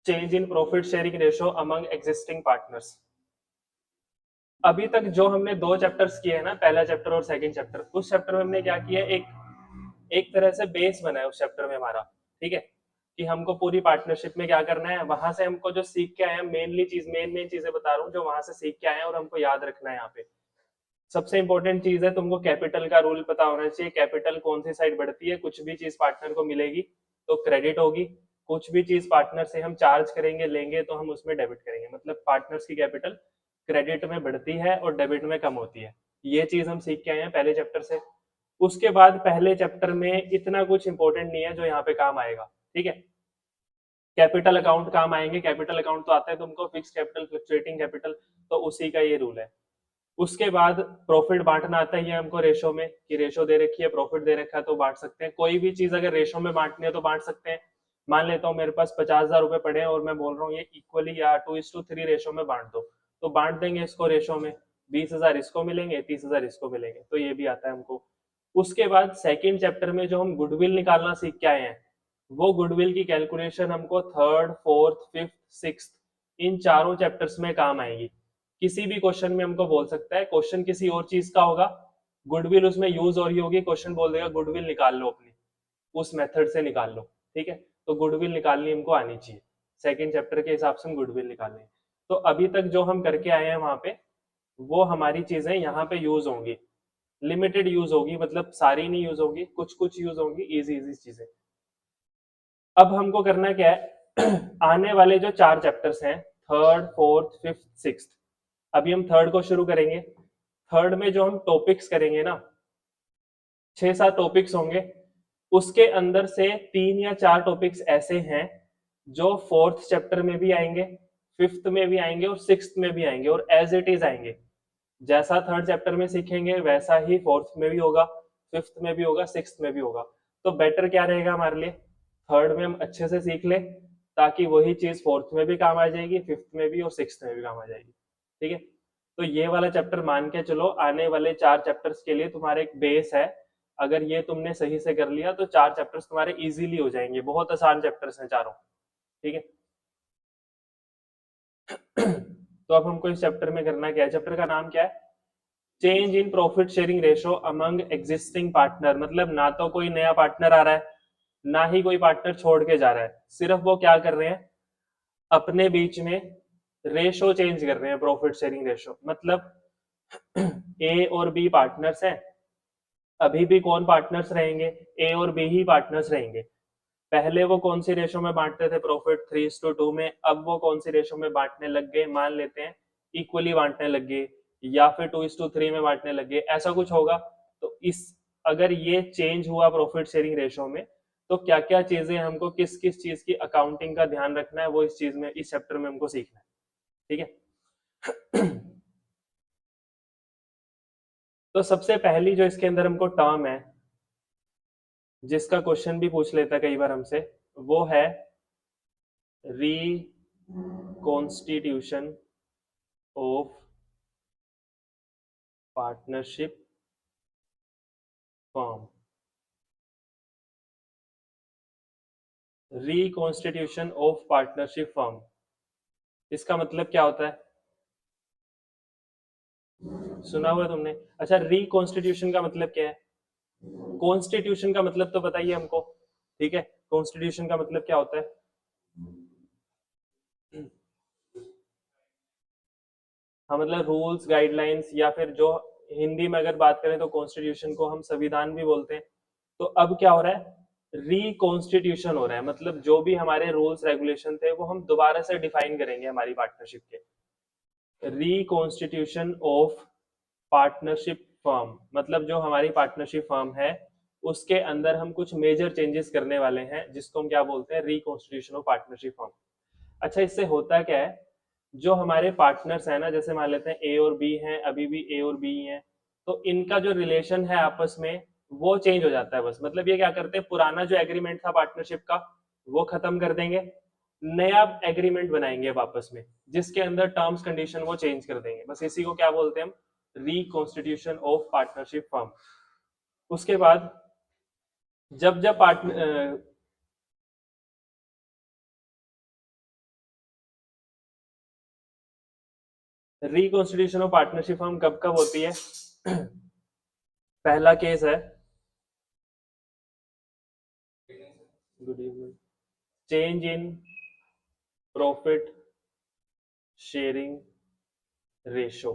Change in profit sharing ratio among existing partners. अभी तक जो हमने दो चैप्टर्स किए हैं ना, पहला चैप्टर और सेकंड चैप्टर, उस चैप्टर में हमने क्या किया, एक एक तरह से बेस बना है उस चैप्टर में हमारा। ठीक है, कि हमको पूरी पार्टनरशिप में क्या करना है, वहां से हमको जो सीख के आए हैं, मेनली चीज मेन चीजें बता रहा हूँ जो वहां से सीख के आए हैं और हमको याद रखना है। यहाँ पे सबसे इंपॉर्टेंट चीज है, तुमको कैपिटल का रूल पता होना चाहिए। कैपिटल कौन सी साइड बढ़ती है, कुछ भी चीज पार्टनर को मिलेगी तो क्रेडिट होगी, कुछ भी चीज पार्टनर से हम चार्ज करेंगे लेंगे तो हम उसमें डेबिट करेंगे। मतलब पार्टनर्स की कैपिटल क्रेडिट में बढ़ती है और डेबिट में कम होती है। ये चीज हम सीख के आए हैं पहले चैप्टर से। उसके बाद पहले चैप्टर में इतना कुछ इंपॉर्टेंट नहीं है जो यहाँ पे काम आएगा। ठीक है, कैपिटल अकाउंट काम आएंगे। कैपिटल अकाउंट तो आता है तुमको, फिक्स कैपिटल, फ्लक्चुएटिंग कैपिटल, तो उसी का ये रूल है। उसके बाद प्रॉफिट बांटना आता है हमको रेशो में, कि रेशो दे रखी है, प्रॉफिट दे रखा है तो बांट सकते हैं। कोई भी चीज अगर रेशो में बांटनी है तो बांट सकते हैं। मान लेता हूँ मेरे पास 50,000 रुपए पड़े हैं और मैं बोल रहा हूँ ये इक्वली या 2:3 रेशो में बांट दो, तो बांट देंगे इसको रेशो में। 20,000 इसको मिलेंगे, 30,000 इसको मिलेंगे, तो ये भी आता है हमको। उसके बाद सेकेंड चैप्टर में जो हम गुडविल निकालना सीख के आए हैं, वो गुडविल की कैलकुलेशन हमको थर्ड, फोर्थ, फिफ्थ, सिक्स्थ, इन चारों चैप्टर्स में काम आएगी। किसी भी क्वेश्चन में हमको बोल सकता है, क्वेश्चन किसी और चीज का होगा, गुडविल उसमें यूज हो रही होगी, क्वेश्चन बोल देगा गुडविल निकाल लो अपनी, उस मेथड से निकाल लो। ठीक है, तो गुडविल निकालनी हमको आनी चाहिए। सेकंड चैप्टर के हिसाब से हम गुडविल निकालनी है। तो अभी तक जो हम करके आए हैं वहां पे, वो हमारी चीजें यहाँ पे यूज होंगी, लिमिटेड यूज होगी, मतलब सारी नहीं यूज होगी, कुछ कुछ यूज होंगी, इजी इजी चीजें। अब हमको करना क्या है आने वाले जो चार चैप्टर्स हैं, थर्ड, फोर्थ, फिफ्थ, सिक्स्थ, अभी हम थर्ड को शुरू करेंगे। थर्ड में जो हम टॉपिक्स करेंगे ना, 6-7 टॉपिक्स होंगे, उसके अंदर से 3 या 4 टॉपिक्स ऐसे हैं जो फोर्थ चैप्टर में भी आएंगे, फिफ्थ में भी आएंगे और सिक्स्थ में भी आएंगे, और एज इट इज आएंगे। जैसा थर्ड चैप्टर में सीखेंगे वैसा ही फोर्थ में भी होगा, फिफ्थ में भी होगा, सिक्स्थ में भी होगा। तो बेटर क्या रहेगा हमारे लिए, थर्ड में हम अच्छे से सीख ले, ताकि वही चीज फोर्थ में भी काम आ जाएगी, फिफ्थ में भी और सिक्स्थ में भी काम आ जाएगी। ठीक है, तो ये वाला चैप्टर मान के चलो आने वाले 4 चैप्टर्स के लिए तुम्हारे एक बेस है। अगर ये तुमने सही से कर लिया तो 4 चैप्टर्स तुम्हारे इजीली हो जाएंगे, बहुत आसान चैप्टर्स हैं चारों। ठीक है तो अब हमको इस चैप्टर में करना क्या है, चैप्टर का नाम क्या है, change in profit sharing ratio among existing partner. मतलब ना तो कोई नया पार्टनर आ रहा है, ना ही कोई पार्टनर छोड़ के जा रहा है, सिर्फ वो क्या कर रहे हैं, अपने बीच में रेशो चेंज कर रहे हैं, प्रॉफिट शेयरिंग रेशो। मतलब ए और बी पार्टनर्स हैं, अभी भी कौन पार्टनर्स रहेंगे, ए और बी ही पार्टनर्स रहेंगे। पहले वो कौन सी रेशो में बांटते थे, प्रॉफिट 3:2 में, अब वो कौन सी रेशो में बांटने लग गए, मान लेते हैं इक्वली बांटने लग गए, या फिर 2:3 में बांटने लग गए, ऐसा कुछ होगा। तो इस अगर ये चेंज हुआ प्रॉफिट शेयरिंग रेशो में, तो क्या क्या चीजें हमको किस किस चीज की अकाउंटिंग का ध्यान रखना है, वो इस चीज में, इस चैप्टर में हमको सीखना है। ठीक है तो सबसे पहली जो इसके अंदर हमको टर्म है, जिसका क्वेश्चन भी पूछ लेता है कई बार हमसे, वो है reconstitution of partnership firm. Reconstitution of partnership firm, इसका मतलब क्या होता है, सुना हुआ तुमने? अच्छा, रिकॉन्स्टिट्यूशन का मतलब क्या है, कॉन्स्टिट्यूशन का मतलब तो बताइए हमको। ठीक है, कॉन्स्टिट्यूशन का मतलब क्या होता है? हाँ, मतलब रूल्स गाइडलाइंस, या फिर जो हिंदी में अगर बात करें तो कॉन्स्टिट्यूशन को हम संविधान भी बोलते हैं। तो अब क्या हो रहा है, रिकॉन्स्टिट्यूशन हो रहा है, मतलब जो भी हमारे रूल्स रेगुलेशन थे वो हम दोबारा से डिफाइन करेंगे हमारी पार्टनरशिप के। रिकॉन्स्टिट्यूशन ऑफ पार्टनरशिप फर्म, मतलब जो हमारी पार्टनरशिप फर्म है उसके अंदर हम कुछ मेजर चेंजेस करने वाले हैं, जिसको हम क्या बोलते हैं, रिकॉन्स्टिट्यूशन ऑफ पार्टनरशिप फर्म। अच्छा, इससे होता क्या है, जो हमारे पार्टनर्स है ना, जैसे मान लेते हैं ए और बी हैं, अभी भी ए और बी हैं, तो इनका जो रिलेशन है आपस में वो चेंज हो जाता है। बस मतलब ये क्या करते हैं, पुराना जो एग्रीमेंट था पार्टनरशिप का वो खत्म कर देंगे, नया एग्रीमेंट बनाएंगे वापस में, जिसके अंदर टर्म्स कंडीशन वो चेंज कर देंगे। बस इसी को क्या बोलते हैं हम, रिकॉन्स्टिट्यूशन ऑफ पार्टनरशिप फर्म। उसके बाद जब जब partner reconstitution of partnership form कब कब होती है? पहला केस है, good evening, change in profit sharing ratio.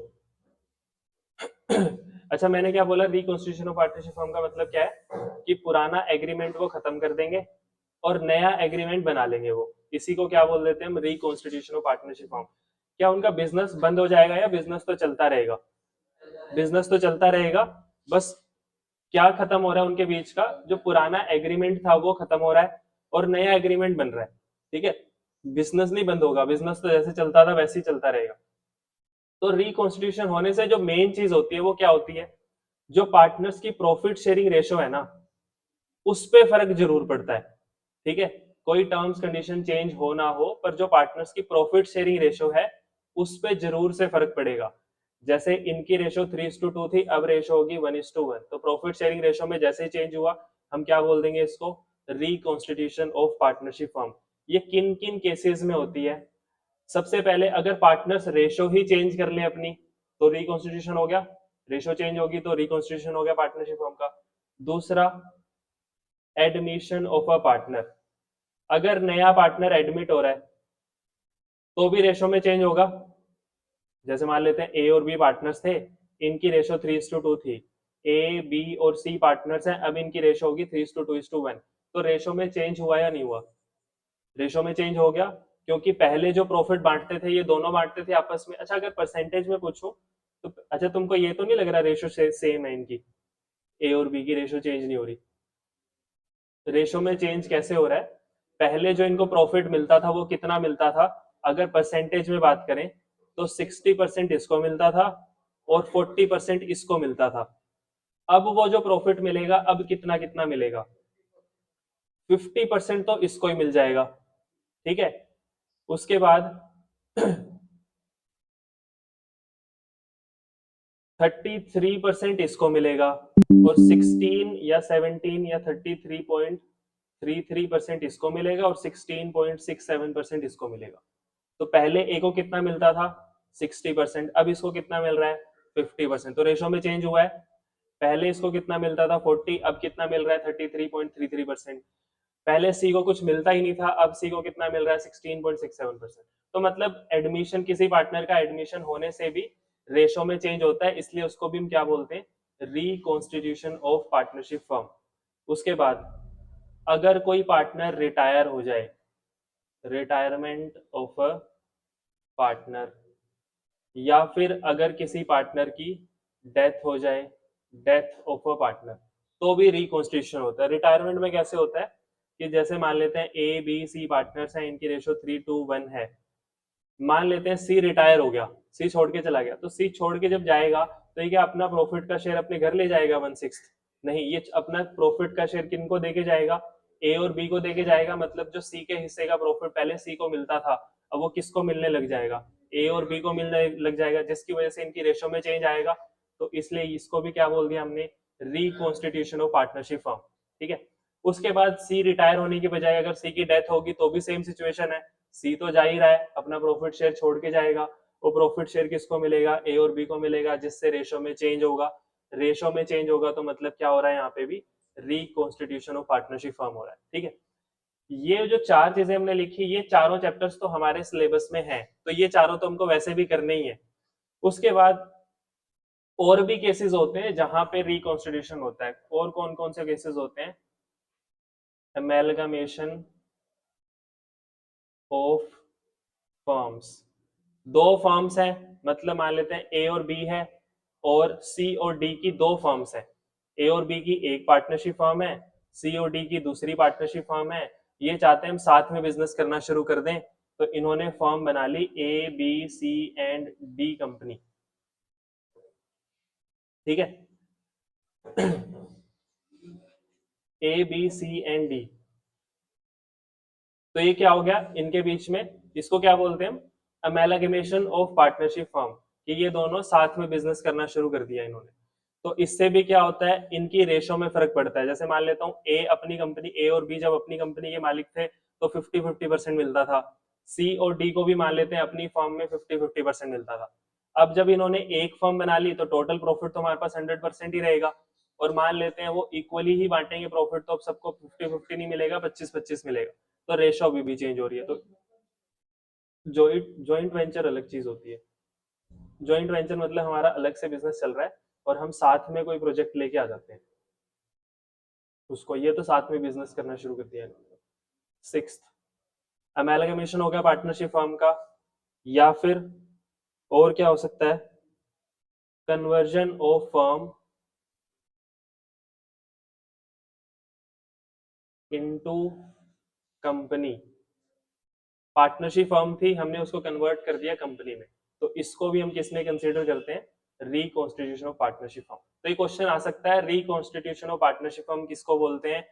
अच्छा, मैंने क्या बोला? रिकॉन्स्टिट्यूशन ऑफ पार्टनरशिप फॉर्म का मतलब क्या है कि पुराना एग्रीमेंट वो खत्म कर देंगे और नया एग्रीमेंट बना लेंगे वो। इसी को क्या बोल देते हैं हम? Reconstitution of partnership form. क्या उनका बिजनेस बंद हो जाएगा या बिजनेस तो चलता रहेगा? बिजनेस तो चलता रहेगा, बस क्या खत्म हो रहा है उनके बीच का? जो पुराना एग्रीमेंट था वो खत्म हो रहा है और नया एग्रीमेंट बन रहा है। ठीक है, बिजनेस नहीं बंद होगा, बिजनेस तो जैसे चलता था वैसे ही चलता रहेगा। तो रिकॉन्स्टिट्यूशन होने से जो मेन चीज होती है वो क्या होती है? जो पार्टनर्स की प्रॉफिट शेयरिंग रेशो है ना, उस पे फर्क जरूर पड़ता है। ठीक है, कोई टर्म्स कंडीशन चेंज हो ना हो, पर जो पार्टनर्स की प्रॉफिट शेयरिंग रेशो है उस पे जरूर से फर्क पड़ेगा। जैसे इनकी रेशो 3:2 थी, अब रेशो होगी 1:1। तो प्रॉफिट शेयरिंग रेशो में जैसे ही चेंज हुआ, हम क्या बोल देंगे इसको? Reconstitution of partnership form. ये किन किन केसेस में होती है? सबसे पहले अगर पार्टनर्स रेशो ही चेंज कर ले अपनी, तो रिकॉन्स्टिट्यूशन हो गया। रेशो चेंज होगी तो रिकॉन्स्टिट्यूशन हो गया पार्टनरशिप फॉर्म का। दूसरा, एडमिशन ऑफ अ पार्टनर। अगर नया पार्टनर एडमिट हो रहा है तो भी रेशो में चेंज होगा। जैसे मान लेते हैं ए और बी पार्टनर्स थे, इनकी रेशो 3:2 थी। ए बी और सी पार्टनर्स हैं, अब इनकी रेशो होगी 3:2:1। तो रेशो में चेंज हुआ या नहीं हुआ? रेशो में चेंज हो गया, क्योंकि पहले जो प्रॉफिट बांटते थे ये दोनों बांटते थे आपस में। अच्छा, अगर परसेंटेज में पूछूं तो अच्छा, तुमको ये तो नहीं लग रहा रेशो सेम है इनकी? ए और बी की रेशो चेंज नहीं हो रही। रेशो में चेंज कैसे हो रहा है? पहले जो इनको प्रॉफिट मिलता था वो कितना मिलता था? अगर परसेंटेज में बात करें तो 60% इसको मिलता था और 40% इसको मिलता था। अब वो जो प्रॉफिट मिलेगा, अब कितना कितना मिलेगा? 50% तो इसको ही मिल जाएगा। ठीक है, उसके बाद 33% इसको मिलेगा और 16 या 17 या 33.33% इसको मिलेगा और 16.67% इसको मिलेगा। तो पहले ए को कितना मिलता था? 60%, अब इसको कितना मिल रहा है? 50%। तो रेशो में चेंज हुआ है। पहले इसको कितना मिलता था? 40, अब कितना मिल रहा है? 33.33%। पहले सी को कुछ मिलता ही नहीं था, अब सी को कितना मिल रहा है? 16.67%। तो मतलब एडमिशन, किसी पार्टनर का एडमिशन होने से भी रेशो में चेंज होता है, इसलिए उसको भी हम क्या बोलते हैं? Reconstitution of partnership firm. उसके बाद अगर कोई पार्टनर रिटायर हो जाए, रिटायरमेंट ऑफ अ पार्टनर, या फिर अगर किसी पार्टनर की डेथ हो जाए, डेथ ऑफ अ पार्टनर, तो भी रिकॉन्स्टिट्यूशन होता है। रिटायरमेंट में कैसे होता है कि जैसे मान लेते हैं ए बी सी पार्टनर्स हैं, इनकी रेशो 3:1 है। मान लेते हैं सी रिटायर हो गया, सी छोड़ के चला गया, तो सी छोड़ के जब जाएगा तो ये क्या अपना प्रॉफिट का शेयर अपने घर ले जाएगा 1/6? नहीं, ये अपना प्रॉफिट का शेयर किनको देके जाएगा? ए और बी को देके जाएगा। मतलब जो सी के हिस्से का प्रॉफिट पहले सी को मिलता था, अब वो किसको मिलने लग जाएगा? ए और बी को मिलने लग जाएगा, जिसकी वजह से इनकी रेशो में चेंज आएगा। तो इसलिए इसको भी क्या बोल दिया हमने? Reconstitution of partnership form. ठीक है, उसके बाद सी रिटायर होने की बजाय अगर सी की डेथ होगी तो भी सेम सिचुएशन है। सी तो जा ही रहा है, अपना प्रॉफिट शेयर छोड़ के जाएगा। वो प्रॉफिट शेयर किसको मिलेगा? ए और बी को मिलेगा, जिससे रेशो में चेंज होगा। रेशो में चेंज होगा तो मतलब क्या हो रहा है? यहाँ पे भी रिकॉन्स्टिट्यूशन ऑफ पार्टनरशिप फॉर्म हो रहा है। ठीक है, ये जो चार चीजें हमने लिखी, ये चारों चैप्टर्स तो हमारे सिलेबस में हैं, तो ये चारों तो हमको वैसे भी करने ही है। उसके बाद और भी केसेस होते हैं जहां पे रिकॉन्स्टिट्यूशन होता है। और कौन कौन से केसेस होते हैं? Amalgamation of firms. दो फर्म्स है, मतलब मान लेते हैं ए और बी है और सी और डी की दो फर्म्स है। ए और बी की एक पार्टनरशिप फर्म है, सी और डी की दूसरी पार्टनरशिप फर्म है। ये चाहते हैं हम साथ में बिजनेस करना शुरू कर दें, तो इन्होंने फर्म बना ली A B C and D company. ठीक है, A B C and D. तो ये क्या हो गया इनके बीच में? इसको क्या बोलते हैं हम? अमेलगमेशन ऑफ पार्टनरशिप फर्म, कि ये दोनों साथ में बिजनेस करना शुरू कर दिया इन्होंने। तो इससे भी क्या होता है? इनकी रेशो में फर्क पड़ता है। जैसे मान लेता हूँ ए अपनी कंपनी, ए और बी जब अपनी कंपनी के मालिक थे तो 50-50% मिलता था। सी और डी को भी मान लेते हैं अपनी फर्म में 50-50% मिलता था। अब जब इन्होंने एक फर्म बना ली तो टोटल प्रॉफिट तो हमारे पास 100% ही रहेगा, और मान लेते हैं वो इक्वली ही बांटेंगे प्रॉफिट, तो अब सबको 50-50 नहीं मिलेगा, 25-25 मिलेगा, तो रेशो अभी भी चेंज हो रही है। तो जॉइंट वेंचर अलग चीज होती है। जॉइंट वेंचर मतलब हमारा अलग से बिजनेस चल रहा है और हम साथ में कोई प्रोजेक्ट लेके आ जाते हैं उसको, ये तो साथ में बिजनेस करना शुरू कर दिया है। सिक्स्थ, अमेलगमेशन हो गया पार्टनरशिप फर्म का, या फिर और क्या हो सकता है, conversion of firm into company. Partnership firm थी, हमने उसको कन्वर्ट कर दिया कंपनी में, तो इसको भी हम किसने कंसीडर करते हैं, रिकॉन्स्टिट्यूशन ऑफ पार्टनरशिप फर्म। तो ये क्वेश्चन आ सकता है, रिकॉन्स्टिट्यूशन ऑफ पार्टनरशिप फर्म किसको बोलते हैं,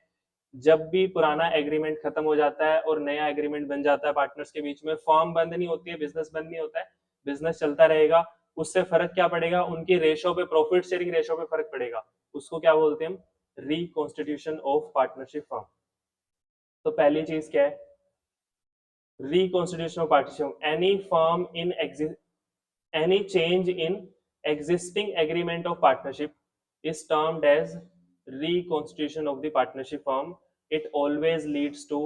जब भी पुराना एग्रीमेंट खत्म हो जाता है और नया एग्रीमेंट बन जाता है पार्टनर्स के बीच में, फर्म बंद नहीं होती है, बिजनेस बंद नहीं होता है, बिजनेस चलता रहेगा, उससे फर्क क्या पड़ेगा, उनकी रेशो पे, प्रॉफिट शेयरिंग रेशो पे फर्क पड़ेगा, उसको क्या बोलते हैं हम, रिकॉन्स्टिट्यूशन ऑफ पार्टनरशिप फर्म। तो पहली चीज क्या है, reconstitution of partnership, any firm in any change in existing agreement of partnership is termed as reconstitution of the partnership firm. It always leads to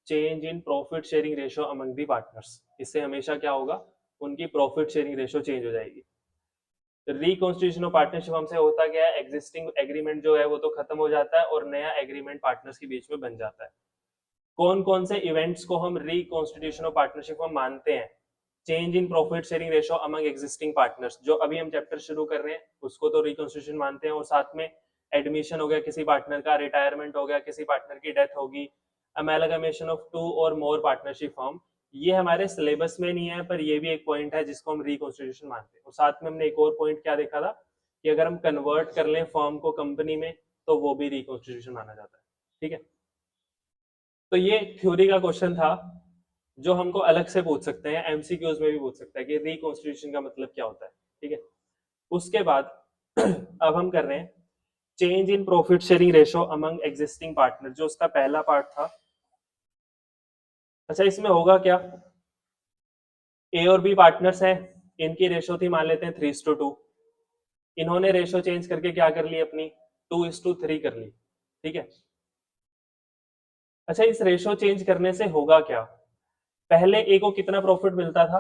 change in profit sharing ratio among the partners. इससे हमेशा क्या होगा, उनकी profit sharing ratio change हो जाएगी। Reconstitution of partnership हमसे होता क्या है, एग्जिस्टिंग एग्रीमेंट जो है वो तो खत्म हो जाता है और नया एग्रीमेंट पार्टनर्स के बीच में बन जाता है। कौन कौन से इवेंट्स को हम रिकॉन्स्टिट्यूशन ऑफ पार्टनरशिप में मानते हैं, change in profit sharing ratio among existing partners, जो अभी हम चैप्टर शुरू कर रहे हैं उसको तो रिकॉन्स्टिट्यूशन मानते हैं, और साथ में एडमिशन हो गया किसी पार्टनर का, रिटायरमेंट हो गया, किसी पार्टनर की डेथ होगी, अमेलगमेशन ऑफ 2 और मोर पार्टनरशिप फॉर्म, ये हमारे सिलेबस में नहीं है, पर ये भी एक पॉइंट है जिसको हम रिकॉन्स्टिट्यूशन मानते हैं। और साथ में हमने एक और पॉइंट क्या देखा था, कि अगर हम कन्वर्ट कर लें फॉर्म को कंपनी में तो वो भी रिकॉन्स्टिट्यूशन माना जाता है। ठीक है, तो ये थ्योरी का क्वेश्चन था जो हमको अलग से पूछ सकते हैं, एमसीक्यूज में भी पूछ सकता है कि रिकॉन्स्टिट्यूशन का मतलब क्या होता है। ठीक है, उसके बाद अब हम कर रहे हैं change in profit sharing ratio among existing partner, जो उसका पहला पार्ट था। अच्छा, इसमें होगा क्या, ए और बी पार्टनर्स हैं, इनकी रेशो थी मान लेते हैं 3:2, इन्होंने रेशो चेंज करके क्या कर ली अपनी, 2:3 कर ली। ठीक है, अच्छा इस रेशो चेंज करने से होगा क्या, पहले ए को कितना प्रॉफिट मिलता था,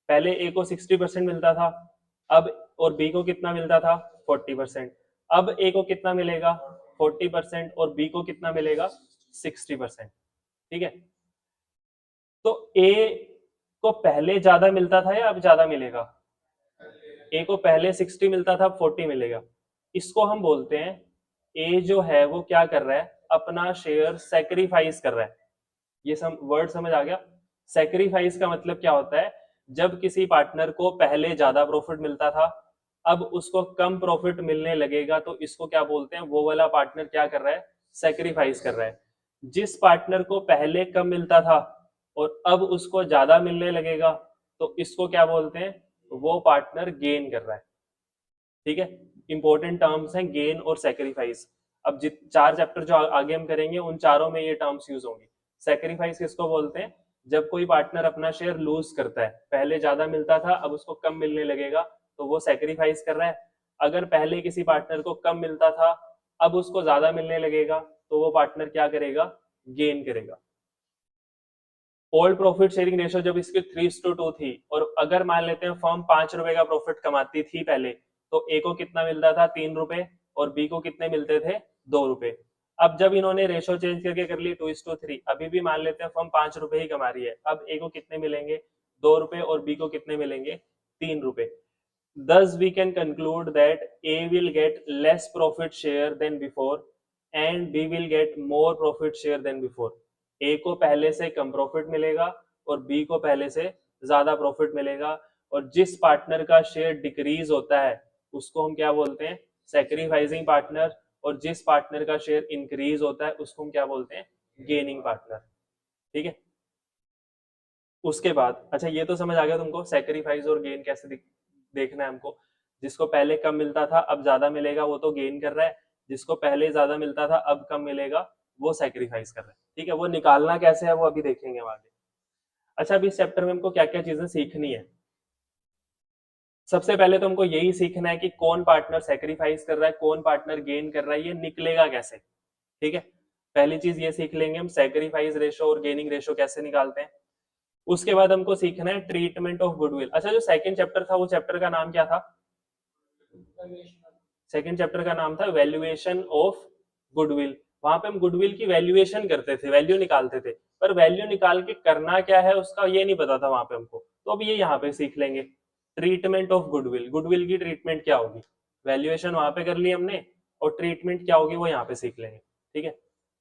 पहले ए को 60% मिलता था, अब और बी को कितना मिलता था 40%, अब ए को कितना मिलेगा 40% और बी को कितना मिलेगा 60%। ठीक है, तो ए को पहले ज्यादा मिलता था या अब ज्यादा मिलेगा, ए को पहले 60 मिलता था, अब 40 मिलेगा, इसको हम बोलते हैं ए जो है वो क्या कर रहा है, अपना शेयर सेक्रीफाइस कर रहा है। ये वर्ड समझ आ गया, सेक्रीफाइस का मतलब क्या होता है, जब किसी पार्टनर को पहले ज्यादा प्रॉफिट मिलता था, अब उसको कम प्रॉफिट मिलने लगेगा, तो इसको क्या बोलते हैं, वो वाला पार्टनर क्या कर रहा है, सेक्रीफाइस कर रहा है। जिस पार्टनर को पहले कम मिलता था और अब उसको ज्यादा मिलने लगेगा, तो इसको क्या बोलते हैं, वो पार्टनर गेन कर रहा है। ठीक है, इंपॉर्टेंट टर्म्स हैं गेन और सेक्रीफाइस। अब जित 4 चैप्टर जो आगे हम करेंगे उन चारों में ये टर्म्स यूज होंगी। सेक्रीफाइस किसको बोलते हैं, जब कोई पार्टनर अपना शेयर लूज करता है, पहले ज्यादा मिलता था अब उसको कम मिलने लगेगा, तो वो सेक्रीफाइस कर रहा है। अगर पहले किसी पार्टनर को कम मिलता था, अब उसको ज्यादा मिलने लगेगा, तो वो पार्टनर क्या करेगा, गेन करेगा। ओल्ड प्रॉफिट शेयरिंग रेशियो जब इसकी 3:2 थी, और अगर मान लेते हैं फर्म 5 रुपए का प्रॉफिट कमाती थी पहले, तो ए को कितना मिलता था 3 रुपए और बी को कितने मिलते थे 2 रुपए। अब जब इन्होंने रेशो चेंज करके कर ली 2:3, अभी भी मान लेते हैं फर्म 5 रुपए ही कमा रही है, अब ए को कितने मिलेंगे 2 रुपए और बी को कितने मिलेंगे 3 रुपए। Thus, we can conclude that A will get less profit share than before and B will get more profit share than before. A को पहले से कम प्रॉफिट मिलेगा और B को पहले से ज्यादा प्रॉफिट मिलेगा, और जिस पार्टनर का शेयर डिक्रीज होता है उसको हम क्या बोलते हैं, सैक्रिफाइसिंग पार्टनर, और जिस पार्टनर का शेयर इंक्रीज होता है उसको हम क्या बोलते हैं, गेनिंग पार्टनर। ठीक है, उसके बाद अच्छा ये तो समझ आ गया तुमको, सैक्रिफाइस और गेन कैसे देखना है हमको। जिसको पहले कम मिलता था अब ज्यादा मिलेगा वो तो गेन कर रहा है, जिसको पहले ज्यादा मिलता था अब कम मिलेगा वो सैक्रिफाइस कर रहा है। ठीक है, वो निकालना कैसे है वो अभी देखेंगे हम आगे। अच्छा, अभी इस चैप्टर में हमको क्या क्या चीजें सीखनी है। सबसे पहले तो हमको यही सीखना है कि कौन पार्टनर सेक्रीफाइस कर रहा है, कौन पार्टनर गेन कर रहा है, ये निकलेगा कैसे। ठीक है, पहली चीज ये सीख लेंगे हम, सेक्रीफाइस रेशो और गेनिंग रेशो कैसे निकालते हैं। उसके बाद हमको सीखना है ट्रीटमेंट ऑफ गुडविल। अच्छा, जो सेकंड चैप्टर था वो चैप्टर का नाम क्या था? सेकंड चैप्टर का नाम था वैल्यूएशन ऑफ गुडविल। वहां पे हम गुडविल की वैल्यूएशन करते थे, वैल्यू निकालते थे, पर वैल्यू निकाल के करना क्या है उसका ये नहीं पता था वहां पे हमको। तो अब ये यहाँ पे सीख लेंगे, ट्रीटमेंट ऑफ गुडविल, गुडविल की ट्रीटमेंट क्या होगी। वैल्यूएशन वहां पे कर ली हमने, और ट्रीटमेंट क्या होगी वो यहाँ पे सीख लेंगे। ठीक है,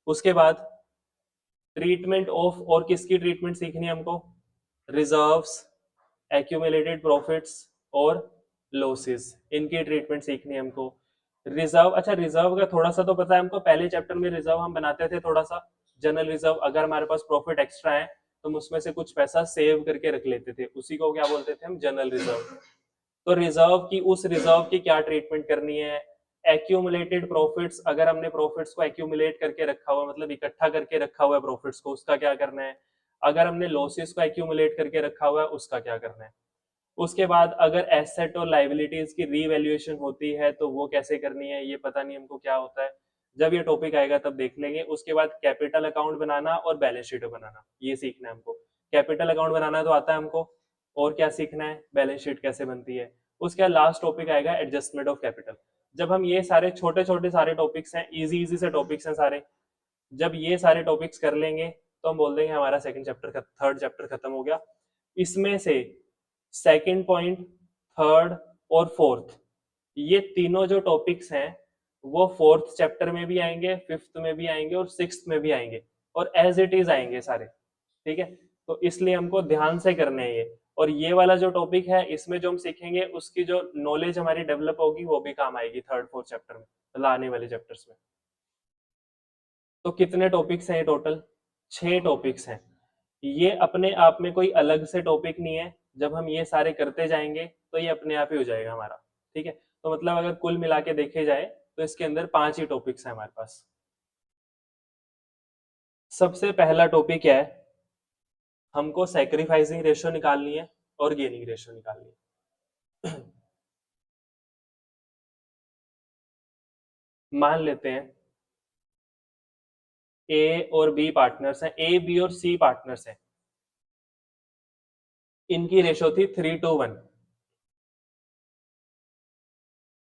उसके बाद ट्रीटमेंट ऑफ, और किसकी ट्रीटमेंट सीखनी है हमको? रिजर्व्स, एक्यूमुलेटेड प्रॉफिट्स और लॉसेस, इनकी ट्रीटमेंट सीखनी है हमको। रिजर्व, अच्छा रिजर्व का थोड़ा सा तो पता है हमको, पहले चैप्टर में रिजर्व हम बनाते थे थोड़ा सा, जनरल रिजर्व। अगर हमारे पास प्रॉफिट एक्स्ट्रा है तो हम उसमें से कुछ पैसा सेव करके रख लेते थे, उसी को क्या बोलते थे हम? General reserve. तो रिजर्व की, उस रिजर्व की क्या ट्रीटमेंट करनी है। एक्यूमुलेटेड प्रॉफिट्स, अगर हमने प्रॉफिट्स को एक्यूमुलेट करके रखा हुआ, मतलब इकट्ठा करके रखा हुआ है प्रॉफिट्स को, उसका क्या करना है। अगर हमने लॉसेस को एक्यूमुलेट करके रखा हुआ है, उसका क्या करना है। उसके बाद अगर एसेट और लाइबिलिटीज की रीवैल्यूएशन होती है तो वो कैसे करनी है, ये पता नहीं हमको क्या होता है। जब ये टॉपिक आएगा तब देख लेंगे। उसके बाद कैपिटल अकाउंट बनाना और बैलेंस शीट बनाना, ये सीखना है हमको। कैपिटल अकाउंट बनाना तो आता है हमको, और क्या सीखना है? बैलेंस शीट कैसे बनती है। उसके बाद लास्ट टॉपिक आएगा एडजस्टमेंट ऑफ कैपिटल। जब हम ये सारे छोटे छोटे सारे टॉपिक्स हैं, इजी इजी से टॉपिक्स हैं सारे, जब ये सारे टॉपिक्स कर लेंगे तो हम बोल देंगे हमारा सेकंड चैप्टर, थर्ड चैप्टर खत्म हो गया। इसमें से सेकंड पॉइंट, थर्ड और फोर्थ, ये तीनों जो टॉपिक्स हैं वो फोर्थ चैप्टर में भी आएंगे, फिफ्थ में भी आएंगे और सिक्स्थ में भी आएंगे, और एज इट इज आएंगे सारे। ठीक है, तो इसलिए हमको ध्यान से करने हैं ये। और ये वाला जो टॉपिक है इसमें जो हम सीखेंगे उसकी जो नॉलेज हमारी डेवलप होगी वो भी काम आएगी थर्ड फोर्थ चैप्टर में, मतलब आने वाले चैप्टर्स में। तो कितने टॉपिक्स हैं टोटल? 6 टॉपिक्स हैं। ये अपने आप में कोई अलग से टॉपिक नहीं है, जब हम ये सारे करते जाएंगे तो ये अपने आप ही हो जाएगा हमारा। ठीक है, तो मतलब अगर कुल मिला के देखे जाए तो इसके अंदर 5 ही टॉपिक्स हैं हमारे पास। सबसे पहला टॉपिक क्या है? हमको सैक्रिफाइसिंग रेशियो निकालनी है और गेनिंग रेशियो निकालनी है। मान लेते हैं ए और बी पार्टनर्स हैं, ए बी और सी पार्टनर्स हैं, इनकी रेशो थी 3:1।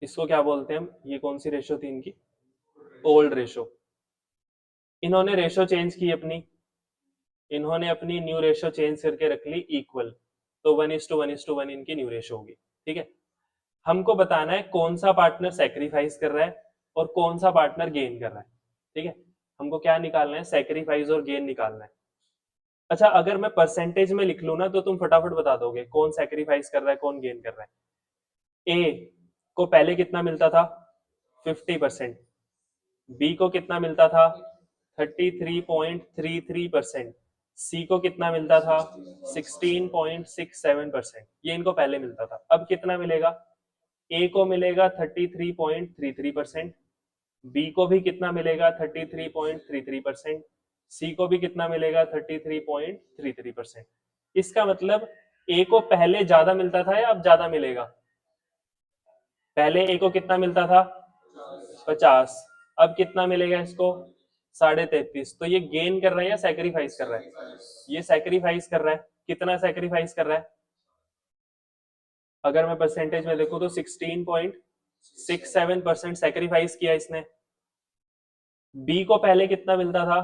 इसको क्या बोलते हैं हम? ये कौन सी रेशो थी इनकी? Old ratio. इन्होंने रेशो चेंज की अपनी, इन्होंने अपनी न्यू रेशो चेंज करके रख ली इक्वल, तो 1:1:1 इनकी न्यू रेशो होगी। ठीक है, हमको बताना है कौन सा पार्टनर सेक्रीफाइस कर रहा है और कौन सा पार्टनर गेन कर रहा है। ठीक है, हमको क्या निकालना है? सेक्रीफाइस और गेन निकालना है। अच्छा, अगर मैं परसेंटेज में लिख लू ना तो तुम फटाफट बता दोगे कौन सेक्रीफाइस कर रहा है कौन गेन कर रहा है। ए को पहले कितना मिलता था? 50%। बी को कितना मिलता था? 33.33%। सी को कितना मिलता था? 16.67%। ये इनको पहले मिलता था। अब कितना मिलेगा? ए को मिलेगा 33.33%, बी को भी कितना मिलेगा? 33.33%, सी को भी कितना मिलेगा? 33.33%। इसका मतलब ए को पहले ज्यादा मिलता था या अब ज्यादा मिलेगा? पहले ए को कितना मिलता था? 50। अब कितना मिलेगा इसको? 33.5। तो ये गेन कर रहा है या सेक्रीफाइस कर रहा है? ये सेक्रीफाइस कर रहा है। कितना सेक्रीफाइस कर रहा है? अगर मैं परसेंटेज में देखूं तो 16.67% सेक्रीफाइस किया इसने। बी को पहले कितना मिलता था?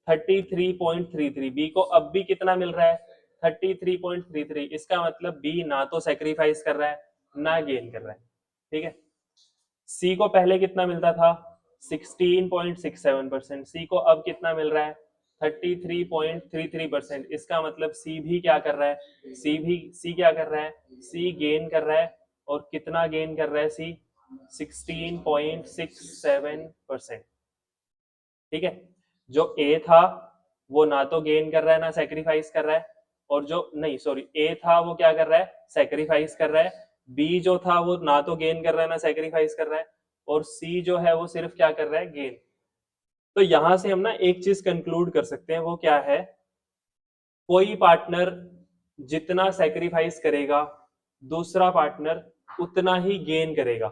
33.33। बी को अब भी कितना मिल रहा है? 33.33। इसका मतलब बी ना तो सेक्रीफाइस कर रहा है ना गेन कर रहा है। ठीक है, सी को पहले कितना मिलता था? 16.67%। सी को अब कितना मिल रहा है? 33.33%। इसका मतलब सी भी क्या कर रहा है? सी क्या कर रहा है? सी गेन कर रहा है। और कितना गेन कर रहा है सी? 16.67%। ठीक है, जो ए था वो ना तो गेन कर रहा है ना सेक्रीफाइस कर रहा है, और जो नहीं सॉरी, ए था वो क्या कर रहा है? सेक्रीफाइस कर रहा है। बी जो था वो ना तो गेन कर रहा है ना सेक्रीफाइस कर रहा है, और सी जो है वो सिर्फ क्या कर रहा है? गेन। तो यहां से हम ना एक चीज कंक्लूड कर सकते हैं, वो क्या है? कोई पार्टनर जितना सेक्रीफाइस करेगा दूसरा पार्टनर उतना ही गेन करेगा।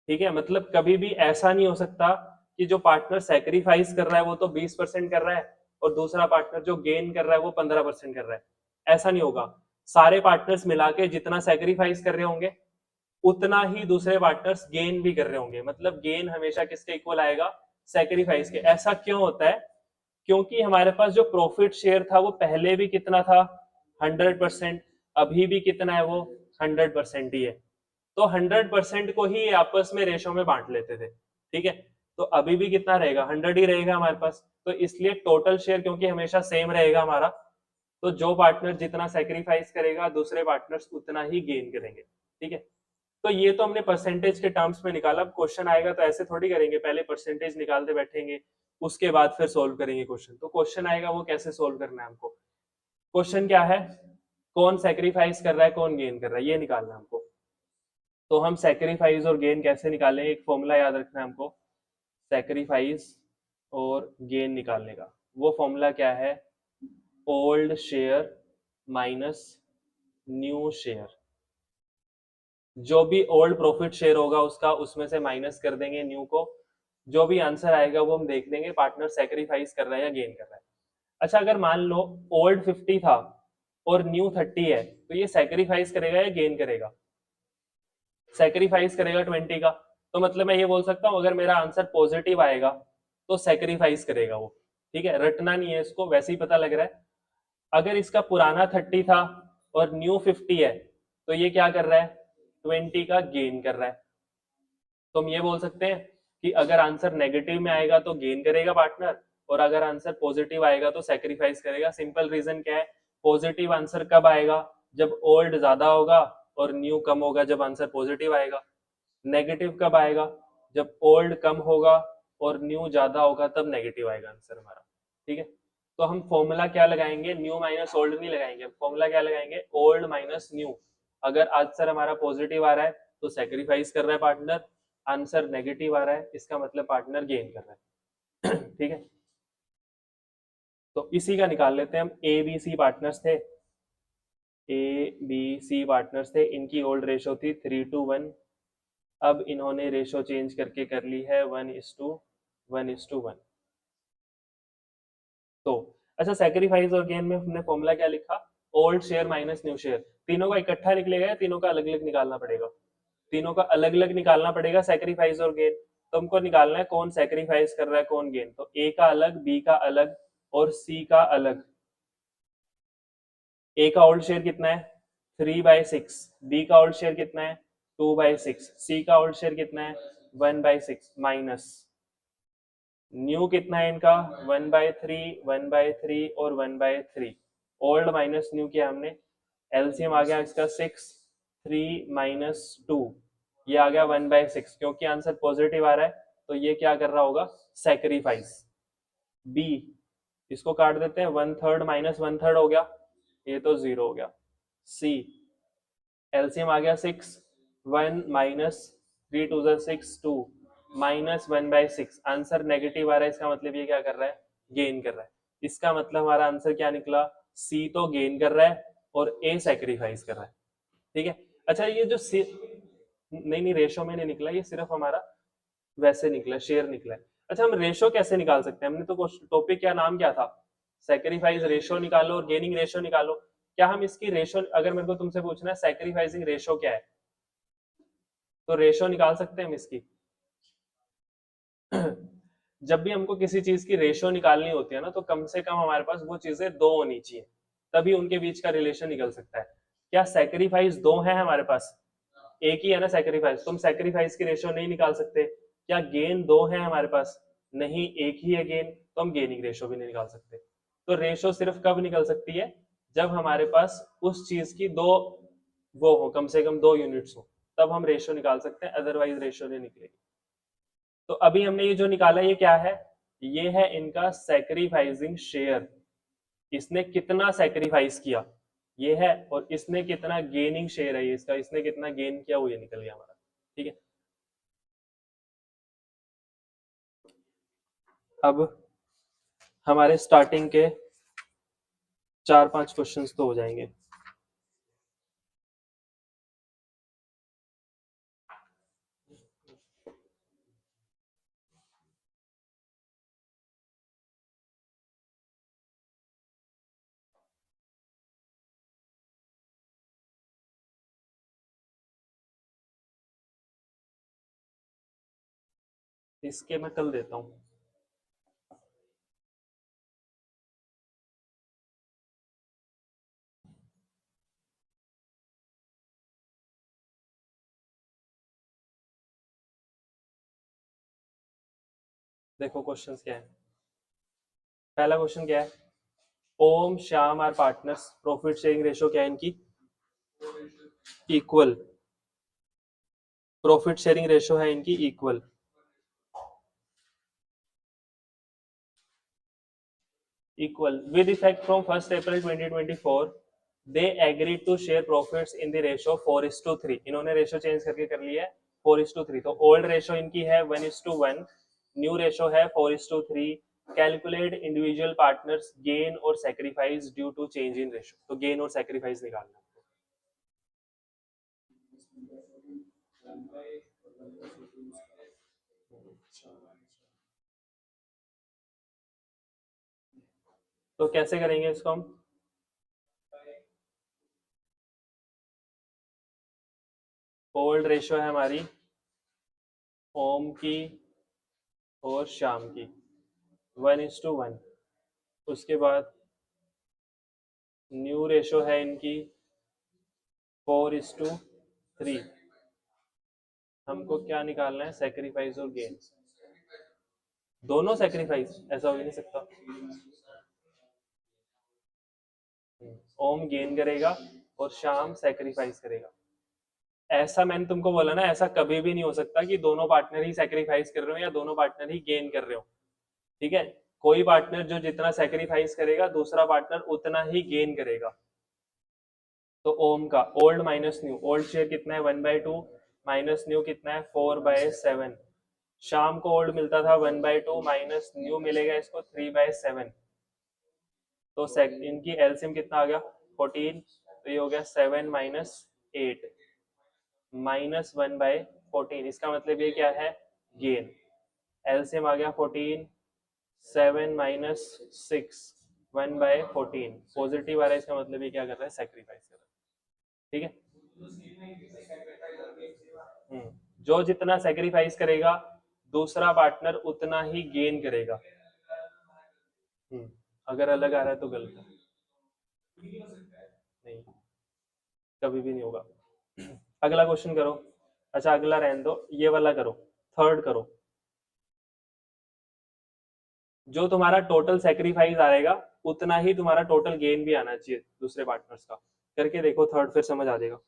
ठीक है, मतलब कभी भी ऐसा नहीं हो सकता कि जो पार्टनर सेक्रीफाइस कर रहा है वो तो 20% कर रहा है और दूसरा पार्टनर जो गेन कर रहा है वो 15% कर रहा है। ऐसा नहीं होगा। सारे पार्टनर्स मिला के जितना सेक्रीफाइस कर रहे होंगे उतना ही दूसरे पार्टनर्स गेन भी कर रहे होंगे। मतलब गेन हमेशा किसके इक्वल आएगा? सेक्रीफाइस के। ऐसा क्यों होता है? क्योंकि हमारे पास जो प्रॉफिट शेयर था वो पहले भी कितना था? 100%। अभी भी कितना है वो? 100% ही है। तो 100% को ही आपस में रेशो में बांट लेते थे। ठीक है, तो अभी भी कितना रहेगा? 100 ही रहेगा हमारे पास। तो इसलिए टोटल शेयर क्योंकि हमेशा सेम रहेगा हमारा, तो जो पार्टनर जितना सेक्रीफाइस करेगा दूसरे पार्टनर्स उतना ही गेन करेंगे। ठीक है, तो ये तो हमने परसेंटेज के टर्म्स में निकाला। अब क्वेश्चन आएगा तो ऐसे थोड़ी करेंगे, पहले परसेंटेज निकालते बैठेंगे उसके बाद फिर सोल्व करेंगे क्वेश्चन। तो क्वेश्चन आएगा वो कैसे सोल्व करना है हमको। क्वेश्चन क्या है? कौन सेक्रीफाइस कर रहा है, कौन गेन कर रहा है, ये निकालना है हमको। तो हम सेक्रीफाइस और गेन कैसे निकालें? एक फॉर्मूला याद रखना है हमको सेक्रीफाइस और गेन निकालने का। वो फॉर्मूला क्या है? Old share minus new share. जो भी ओल्ड प्रॉफिट शेयर होगा उसका उसमें से माइनस कर देंगे न्यू को। जो भी आंसर आएगा वो हम देख लेंगे पार्टनर सेक्रीफाइस कर रहा है या गेन कर रहा है। अच्छा, अगर मान लो ओल्ड 50 था और न्यू 30 है तो ये सेक्रीफाइस करेगा या गेन करेगा? सेक्रीफाइस करेगा 20 का। तो मतलब मैं ये बोल सकता हूँ अगर मेरा आंसर पॉजिटिव आएगा तो सेक्रीफाइस करेगा वो। ठीक है, रटना नहीं है इसको, वैसे ही पता लग रहा है। अगर इसका पुराना 30 था और न्यू 50 है तो ये क्या कर रहा है? 20 का गेन कर रहा है। तो हम ये बोल सकते हैं कि अगर आंसर नेगेटिव में आएगा तो गेन करेगा पार्टनर, और अगर आंसर पॉजिटिव आएगा तो सेक्रीफाइस करेगा। सिंपल रीजन क्या है? पॉजिटिव आंसर कब आएगा? जब ओल्ड ज्यादा होगा और न्यू कम होगा, जब आंसर पॉजिटिव आएगा। नेगेटिव कब आएगा? जब ओल्ड कम होगा और न्यू ज्यादा होगा, तब नेगेटिव आएगा आंसर हमारा। ठीक है, तो हम फॉर्मूला क्या लगाएंगे? न्यू माइनस ओल्ड नहीं लगाएंगे, फॉर्मूला क्या लगाएंगे? Old minus new. अगर आंसर हमारा पॉजिटिव आ रहा है तो सेक्रीफाइस कर रहा है पार्टनर, आंसर नेगेटिव आ रहा है इसका मतलब पार्टनर गेन कर रहा है। ठीक है, तो इसी का निकाल लेते हैं हम। ए बी सी पार्टनर्स थे, ए बी सी पार्टनर्स थे, इनकी ओल्ड रेशो थी 3:1। अब इन्होंने रेशो चेंज करके कर ली है 1:1:1। तो अच्छा, सेक्रीफाइस और गेन में हमने फॉर्मूला क्या लिखा? Old share minus new share. तीनों का इकट्ठा निकलेगा या तीनों का अलग अलग निकालना पड़ेगा? तीनों का अलग अलग निकालना पड़ेगा, सेक्रीफाइस और गेन। तो हमको निकालना है कौन सेक्रीफाइस कर रहा है कौन गेन। तो ए का अलग, बी का अलग और सी का अलग। ए का ओल्ड शेयर कितना है? 3/6। बी का ओल्ड शेयर कितना है? 2/6। सी का ओल्ड शेयर कितना है? 1/6 माइनस न्यू कितना है इनका? 1/3, 1/3 और 1/3। ओल्ड माइनस न्यू किया हमने, एलसीएम आ गया इसका 6। 3 - 2 ये आ गया 1/6। क्योंकि आंसर पॉजिटिव आ रहा है तो ये क्या कर रहा होगा? सेक्रीफाइस। बी, इसको काट देते हैं, 1/3 - 1/3 हो गया, ये तो 0 हो गया। सी, एलसीएम आ गया 6। 1 - 3 2 6 2 -1/6। आंसर नेगेटिव आ रहा है, इसका मतलब ये क्या कर रहा है? गेन कर रहा है। इसका मतलब हमारा आंसर क्या निकला? सी तो गेन कर रहा है और ए सेक्रीफाइस कर रहा है। ठीक है, अच्छा ये जो सी, नहीं नहीं रेशो में नहीं निकला, ये सिर्फ हमारा वैसे निकला, शेयर निकला है। अच्छा, हम रेशो कैसे निकाल सकते हैं? हमने तो टॉपिक क्या नाम क्या था? सेक्रीफाइस रेशो निकालो और गेनिंग रेशो निकालो। क्या हम इसकी रेशो, अगर मेरे को तुमसे पूछना है सेक्रीफाइसिंग रेशो क्या है, तो रेशो निकाल सकते हैं हम इसकी। जब भी हमको किसी चीज की रेशो निकालनी होती है ना, तो कम से कम हमारे पास वो चीजें दो होनी चाहिए, तभी उनके बीच का रिलेशन निकल सकता है। क्या सेक्रीफाइस दो है हमारे पास? एक ही है ना सेक्रीफाइस, तुम सेक्रीफाइस की रेशो नहीं निकाल सकते। क्या गेन दो है हमारे पास? नहीं, एक ही है गेन, तो हम गेनिंग रेशो भी नहीं निकाल सकते। तो रेशो सिर्फ कब निकल सकती है? जब हमारे पास उस चीज की दो वो हो, कम से कम दो यूनिट्स हो, तब हम रेशो निकाल सकते हैं, अदरवाइज रेशो नहीं निकलेगी। तो अभी हमने ये जो निकाला ये क्या है? ये है इनका सेक्रीफाइसिंग शेयर। इसने कितना सेक्रीफाइस किया ये है, और इसने कितना गेनिंग शेयर है ये इसका, इसने कितना गेन किया वो ये निकल गया हमारा। ठीक है, अब हमारे स्टार्टिंग के 4-5 क्वेश्चंस तो हो जाएंगे। इसके मैं कल देता हूँ। देखो क्वेश्चंस क्या है। पहला क्वेश्चन क्या है, Om Shyam are partners, profit sharing ratio क्या है इनकी, इक्वल। प्रॉफिट शेयरिंग रेशियो है इनकी equal. Equal with effect from 1 April 2024 they agreed to share profits in the ratio 4:3। इन्होंने रेशियो चेंज करके कर लिया है 4:3। तो ओल्ड रेशियो इनकी है 1:1, न्यू रेशियो है 4:3। कैलकुलेट इंडिविजुअल पार्टनर्स गेन और sacrifice due to change in ratio. तो गेन और सेक्रीफाइस निकालना। तो कैसे करेंगे इसको हम, ओल्ड रेशियो है हमारी ओम की और श्याम की 1:1। उसके बाद न्यू रेशियो है इनकी 4:3। हमको क्या निकालना है, सेक्रीफाइस और गेन। दोनों सेक्रीफाइस, ऐसा हो ही नहीं सकता। ओम गेन करेगा और शाम सेक्रीफाइस करेगा। ऐसा मैंने तुमको बोला ना, ऐसा कभी भी नहीं हो सकता कि दोनों पार्टनर ही सेक्रीफाइस कर रहे हो या दोनों पार्टनर ही गेन कर रहे हो। ठीक है, कोई पार्टनर जो जितना सेक्रीफाइस करेगा दूसरा पार्टनर उतना ही गेन करेगा। तो ओम का old minus new, old share कितना है 1/2, माइनस न्यू कितना है 4/7। शाम को ओल्ड मिलता था 1/2, माइनस न्यू मिलेगा इसको 3/7। तो इनकी एलसीएम कितना आ गया 14। तो ये हो गया 7 माइनस 8 -1/14। इसका मतलब ये क्या है, गेन। एलसीएम आ गया 14, 7 माइनस 6, 1/14 पॉजिटिव आ रहा है। इसका मतलब ये क्या कर रहा है, सेक्रीफाइस कर रहा है। ठीक है, जो जितना सेक्रीफाइस करेगा दूसरा पार्टनर उतना ही गेन करेगा। अगर अलग आ रहा है तो गलत है, नहीं कभी भी नहीं होगा। अगला क्वेश्चन करो। अच्छा अगला रहने दो, ये वाला करो, थर्ड करो। जो तुम्हारा टोटल सेक्रीफाइस आएगा उतना ही तुम्हारा टोटल गेन भी आना चाहिए दूसरे पार्टनर्स का। करके देखो थर्ड, फिर समझ आ जाएगा।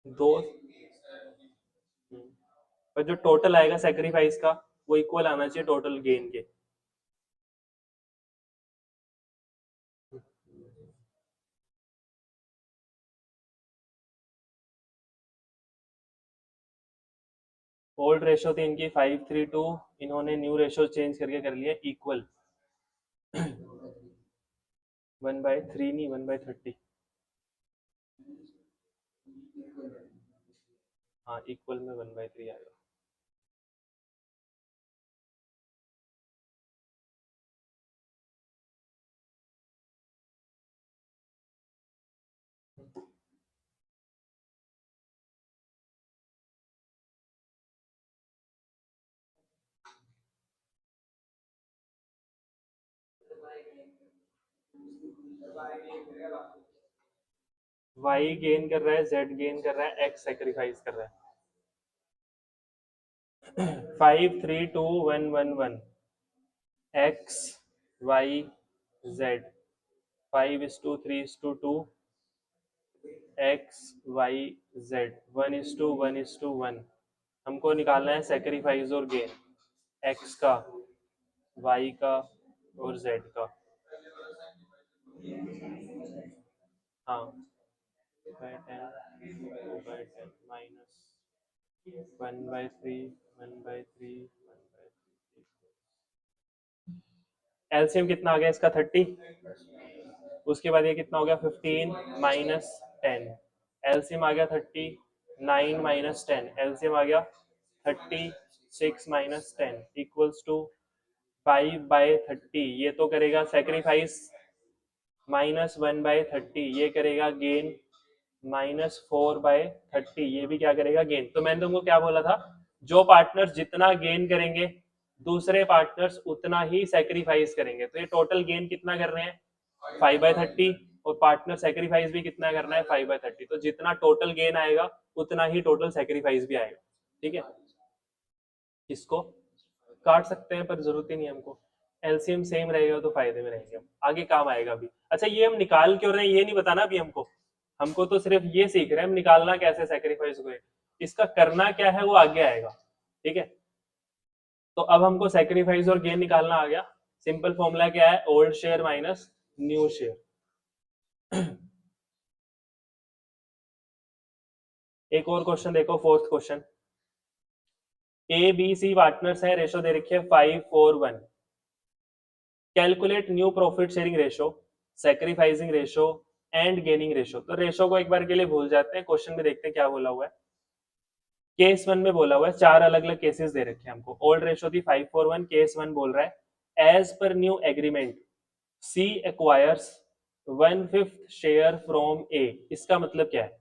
दो, पर जो टोटल आएगा सेक्रीफाइस का वो इक्वल आना चाहिए टोटल गेन के। ओल्ड रेशियो थी इनकी 5:3, इन्होंने न्यू रेशियो चेंज करके कर लिया इक्वल। 1/3 नहीं 1/30। हाँ इक्वल में 1/3 आएगा। वाई गेन कर रहा है, जेड गेन कर रहा है, एक्स सेक्रीफाइस कर रहा है। 5:3, 2, 1, 1, 1, x Y Z 5:3:2 X Y Z 1:1:1। हमको निकालना है सेक्रीफाइस और गेन X का, Y का और Z का। हाँ 2/10 2/10 माइनस 1/3 1/3 एलसीएम कितना आ गया इसका 30। उसके बाद ये कितना हो गया 15 माइनस 10। एलसीएम आ गया 30, 9 माइनस 10 एलसीएम आ गया 36 माइनस 10 इक्वल्स टू 5/30। ये तो करेगा सेक्रीफाइस माइनस 1/30, ये करेगा गेन -4/30, ये भी क्या करेगा गेन। तो मैंने तुमको क्या बोला था, जो पार्टनर्स जितना गेन करेंगे दूसरे पार्टनर्स उतना ही सेक्रीफाइस करेंगे। तो ये टोटल गेन कितना कर रहे हैं 5/30 और पार्टनर सेक्रीफाइस भी कितना करना है 5/30। तो जितना टोटल गेन आएगा उतना ही टोटल सेक्रीफाइस भी आएगा। ठीक है, इसको काट सकते हैं पर जरूरत ही नहीं है हमको, एलसीएम सेम रहेगा तो फायदे में रहेंगे, आगे काम आएगा अभी। अच्छा ये हम निकाल क्यों रहे हैं ये नहीं बताना अभी हमको, हमको तो सिर्फ ये सीख रहे हैं हम निकालना कैसे सेक्रीफाइस को, इसका करना क्या है वो आगे आएगा। ठीक है, तो अब हमको सेक्रीफाइस और गेन निकालना आ गया। सिंपल फॉर्मूला क्या है, old share minus new share. एक और क्वेश्चन देखो, fourth question. A B C partners है, रेशो दे रखी है 5:4:1। Calculate new profit sharing ratio, sacrificing ratio and gaining ratio. तो रेशो को एक बार के लिए भूल जाते हैं, क्वेश्चन में देखते हैं क्या बोला हुआ है। केस 1 में बोला हुआ है, चार अलग अलग केसेस दे रखे हैं हमको। ओल्ड रेशो थी 5:4:1, केस 1 बोल रहा है as per new agreement C acquires 1/5 share from A. इसका मतलब क्या है,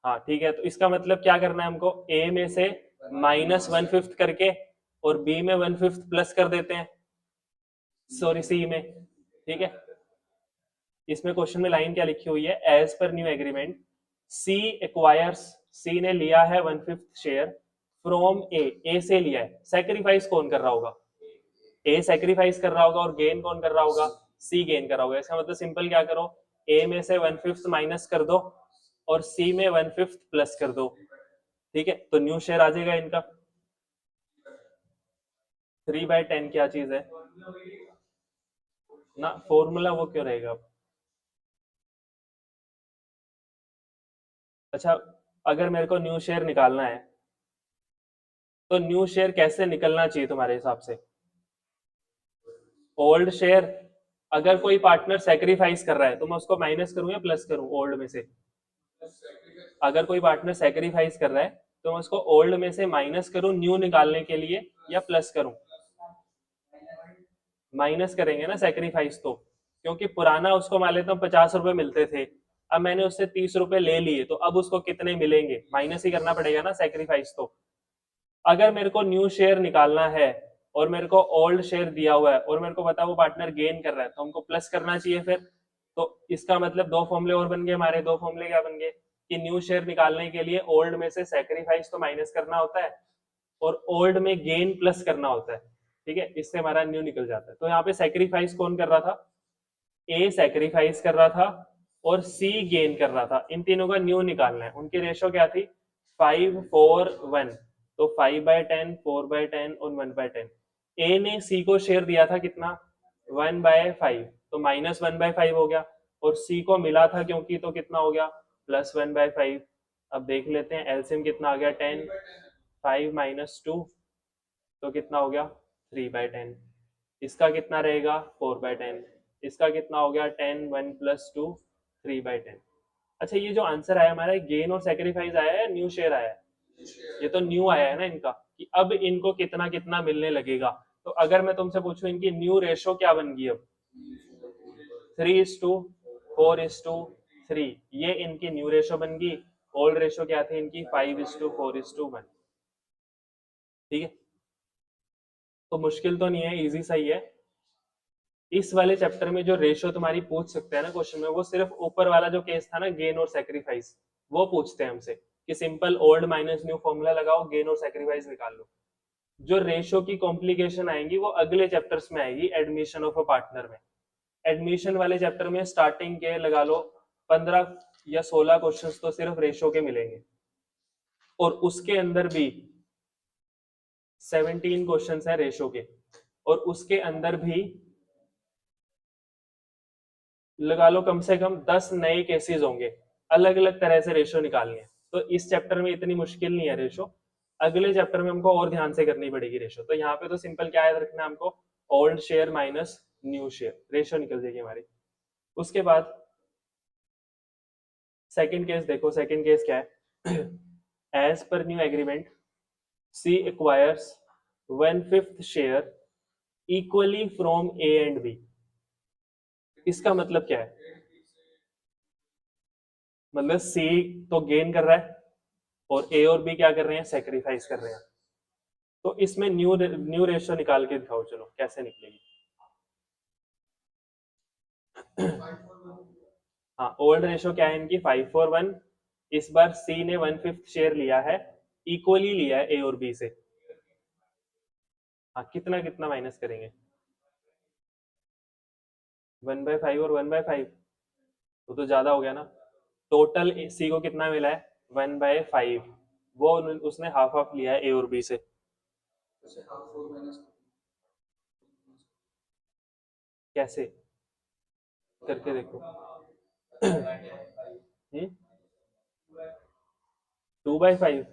हाँ ठीक है, तो इसका मतलब क्या करना है हमको, ए में से -1/5 करके और बी में 1/5 प्लस कर देते हैं, सॉरी सी में। ठीक है, इसमें क्वेश्चन में लाइन क्या लिखी हुई है, as per new agreement C acquires, सी ने लिया है 1/5 शेयर फ्रॉम ए, ए से लिया है। सेक्रीफाइस कौन कर रहा होगा, ए सेक्रीफाइस कर रहा होगा और गेन कौन कर रहा होगा, सी गेन कर रहा होगा। इसका मतलब सिंपल क्या करो, ए में से 1/5 माइनस कर दो और सी में 1/5 प्लस कर दो। ठीक है, तो न्यू शेयर आ जाएगा इनका 3/10। क्या चीज है ना, फॉर्मूला वो क्यों रहेगा। अच्छा अगर मेरे को न्यू शेयर निकालना है तो न्यू शेयर कैसे निकलना चाहिए तुम्हारे हिसाब से, ओल्ड शेयर, अगर कोई पार्टनर सेक्रीफाइस कर रहा है तो मैं उसको माइनस करूं या प्लस करूं ओल्ड में से। अगर कोई पार्टनर सेक्रीफाइस कर रहा है तो मैं उसको ओल्ड में से माइनस करूं न्यू निकालने के लिए या प्लस करूं, माइनस करेंगे ना सेक्रीफाइस तो, क्योंकि पुराना उसको मान लेता हूँ 50 रुपए मिलते थे, अब मैंने उससे 30 रुपए ले लिए तो अब उसको कितने मिलेंगे, माइनस ही करना पड़ेगा ना सेक्रीफाइस तो। अगर मेरे को न्यू शेयर निकालना है और मेरे को ओल्ड शेयर दिया हुआ है और मेरे को पता वो पार्टनर गेन कर रहा है तो हमको प्लस करना चाहिए फिर। तो इसका मतलब दो फॉर्मूले और बन गए हमारे। दो फॉर्मूले क्या बन गए कि न्यू शेयर निकालने के लिए ओल्ड में से सेक्रीफाइस तो माइनस करना होता है और ओल्ड में गेन प्लस करना होता है। ठीक है, इससे हमारा न्यू निकल जाता है। तो यहाँ पे सेक्रीफाइस कौन कर रहा था, ए सेक्रीफाइस कर रहा था और सी गेन कर रहा था। इन तीनों का न्यू निकालना है। उनकी रेशो क्या थी 5:4:1, तो 5/10 4/10 और 1/10। ए ने सी को शेयर दिया था कितना 1/5, तो -1/5 हो गया और सी को मिला था क्योंकि, तो कितना हो गया +1/5। अब देख लेते हैं एलसीएम कितना आ गया 10, 5 - 2 तो कितना हो गया 3/10। इसका कितना रहेगा 4/10। इसका कितना हो गया 10, 1 + 2 3/10। अच्छा ये जो आंसर आया हमारा गेन और सेक्रीफाइस आया है, न्यू शेयर आया है, ये तो न्यू आया है ना इनका, कि अब इनको कितना कितना मिलने लगेगा। तो अगर मैं तुमसे पूछूं इनकी न्यू रेशो क्या बन गई अब 3:4:3, ये इनकी न्यू रेशो बन गई। ओल्ड रेशो क्या थी इनकी 5:4:1। ठीक है, तो मुश्किल तो नहीं है, इजी सही है। इस वाले चैप्टर में जो रेशो तुम्हारी पूछ सकते हैं ना क्वेश्चन में, वो सिर्फ ऊपर वाला जो केस था ना गेन और सेक्रीफाइस, वो पूछते हैं हमसे कि simple old minus new formula लगाओ गेन और सेक्रीफाइस निकाल लो। जो रेशो की कॉम्प्लिकेशन आएंगी वो अगले चैप्टर्स में आएगी एडमिशन ऑफ अ पार्टनर में। एडमिशन वाले चैप्टर में स्टार्टिंग के लगा लो 15 या 16 क्वेश्चंस तो सिर्फ रेशो के मिलेंगे, और उसके अंदर भी 17 क्वेश्चंस हैं रेशो के, और उसके अंदर भी लगा लो कम से कम 10 नए केसेस होंगे, अलग अलग तरह से रेशो निकालनी है। तो इस चैप्टर में इतनी मुश्किल नहीं है रेशो, अगले चैप्टर में हमको और ध्यान से करनी पड़ेगी रेशो। तो यहाँ पे तो सिंपल क्या याद रखना है हमको, old share minus new share, ratio निकल जाएगी हमारी। उसके बाद सेकंड केस देखो, सेकंड केस क्या है, as per new agreement C acquires 1/5 share equally from A and B. इसका मतलब क्या है, मतलब सी तो गेन कर रहा है और ए और बी क्या कर रहे हैं, सेक्रीफाइस कर रहे हैं। तो इसमें न्यू रेशियो निकाल के दिखाओ, चलो कैसे निकलेगी। हाँ, ओल्ड रेशियो क्या है इनकी, 5:1। इस बार सी ने 1/5 शेयर लिया है, इक्वली लिया है ए और बी से। हाँ, कितना कितना माइनस करेंगे, 1/5 और 1/5, तो ज्यादा हो गया ना। टोटल सी को कितना मिला है, 1/5, वो उसने हाफ हाफ लिया है ए और बी से। कैसे करके देखो। 2/5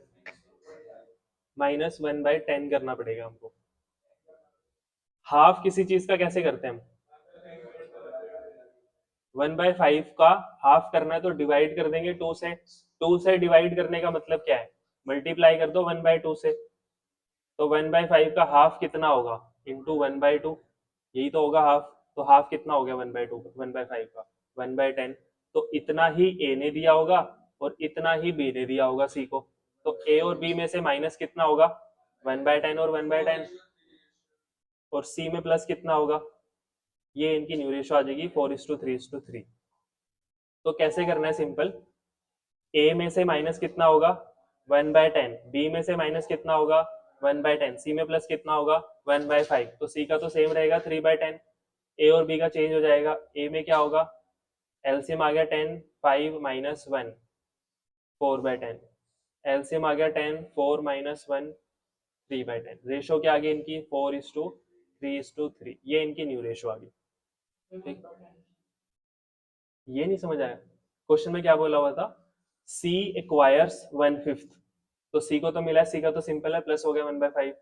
माइनस 1/10 करना पड़ेगा हमको। हाफ किसी चीज का कैसे करते हैं हम, 1/5 का हाफ करना है तो डिवाइड कर देंगे 2 से। 2 से डिवाइड करने का मतलब क्या है, मल्टीप्लाई कर दो 1/2 से। तो 1/5 का हाफ कितना होगा, इंटू 1/2, यही तो होगा हाफ। तो हाफ कितना हो गया 1/2, 1/5 का 1/10। तो इतना ही ए ने दिया होगा और इतना ही बी ने दिया होगा सी को। तो ए और बी में से माइनस कितना होगा, 1/10 और 1/10, और सी में प्लस कितना होगा, ये इनकी न्यू रेशो आ जाएगी 4:3:3। तो कैसे करना है, सिंपल, ए में से माइनस कितना होगा 1/10, बी में से माइनस कितना होगा 1/10, सी में प्लस कितना होगा 1/5। तो सी का तो सेम रहेगा 3/10, ए और बी का चेंज हो जाएगा। ए में क्या होगा, एलसीएम आ गया 10, 5 माइनस 1, 4/10। एलसीएम आ गया 10, 4 माइनस 1, 3/10। रेशो क्या आ गई इनकी 4:3:3, ये इनकी न्यू रेशो आ गई। ठीक, ये नहीं समझ आया, क्वेश्चन में क्या बोला हुआ था, सी एक्वायर्स 1/5, तो सी को तो मिला है, सी का तो सिंपल है, प्लस हो गया 1/5।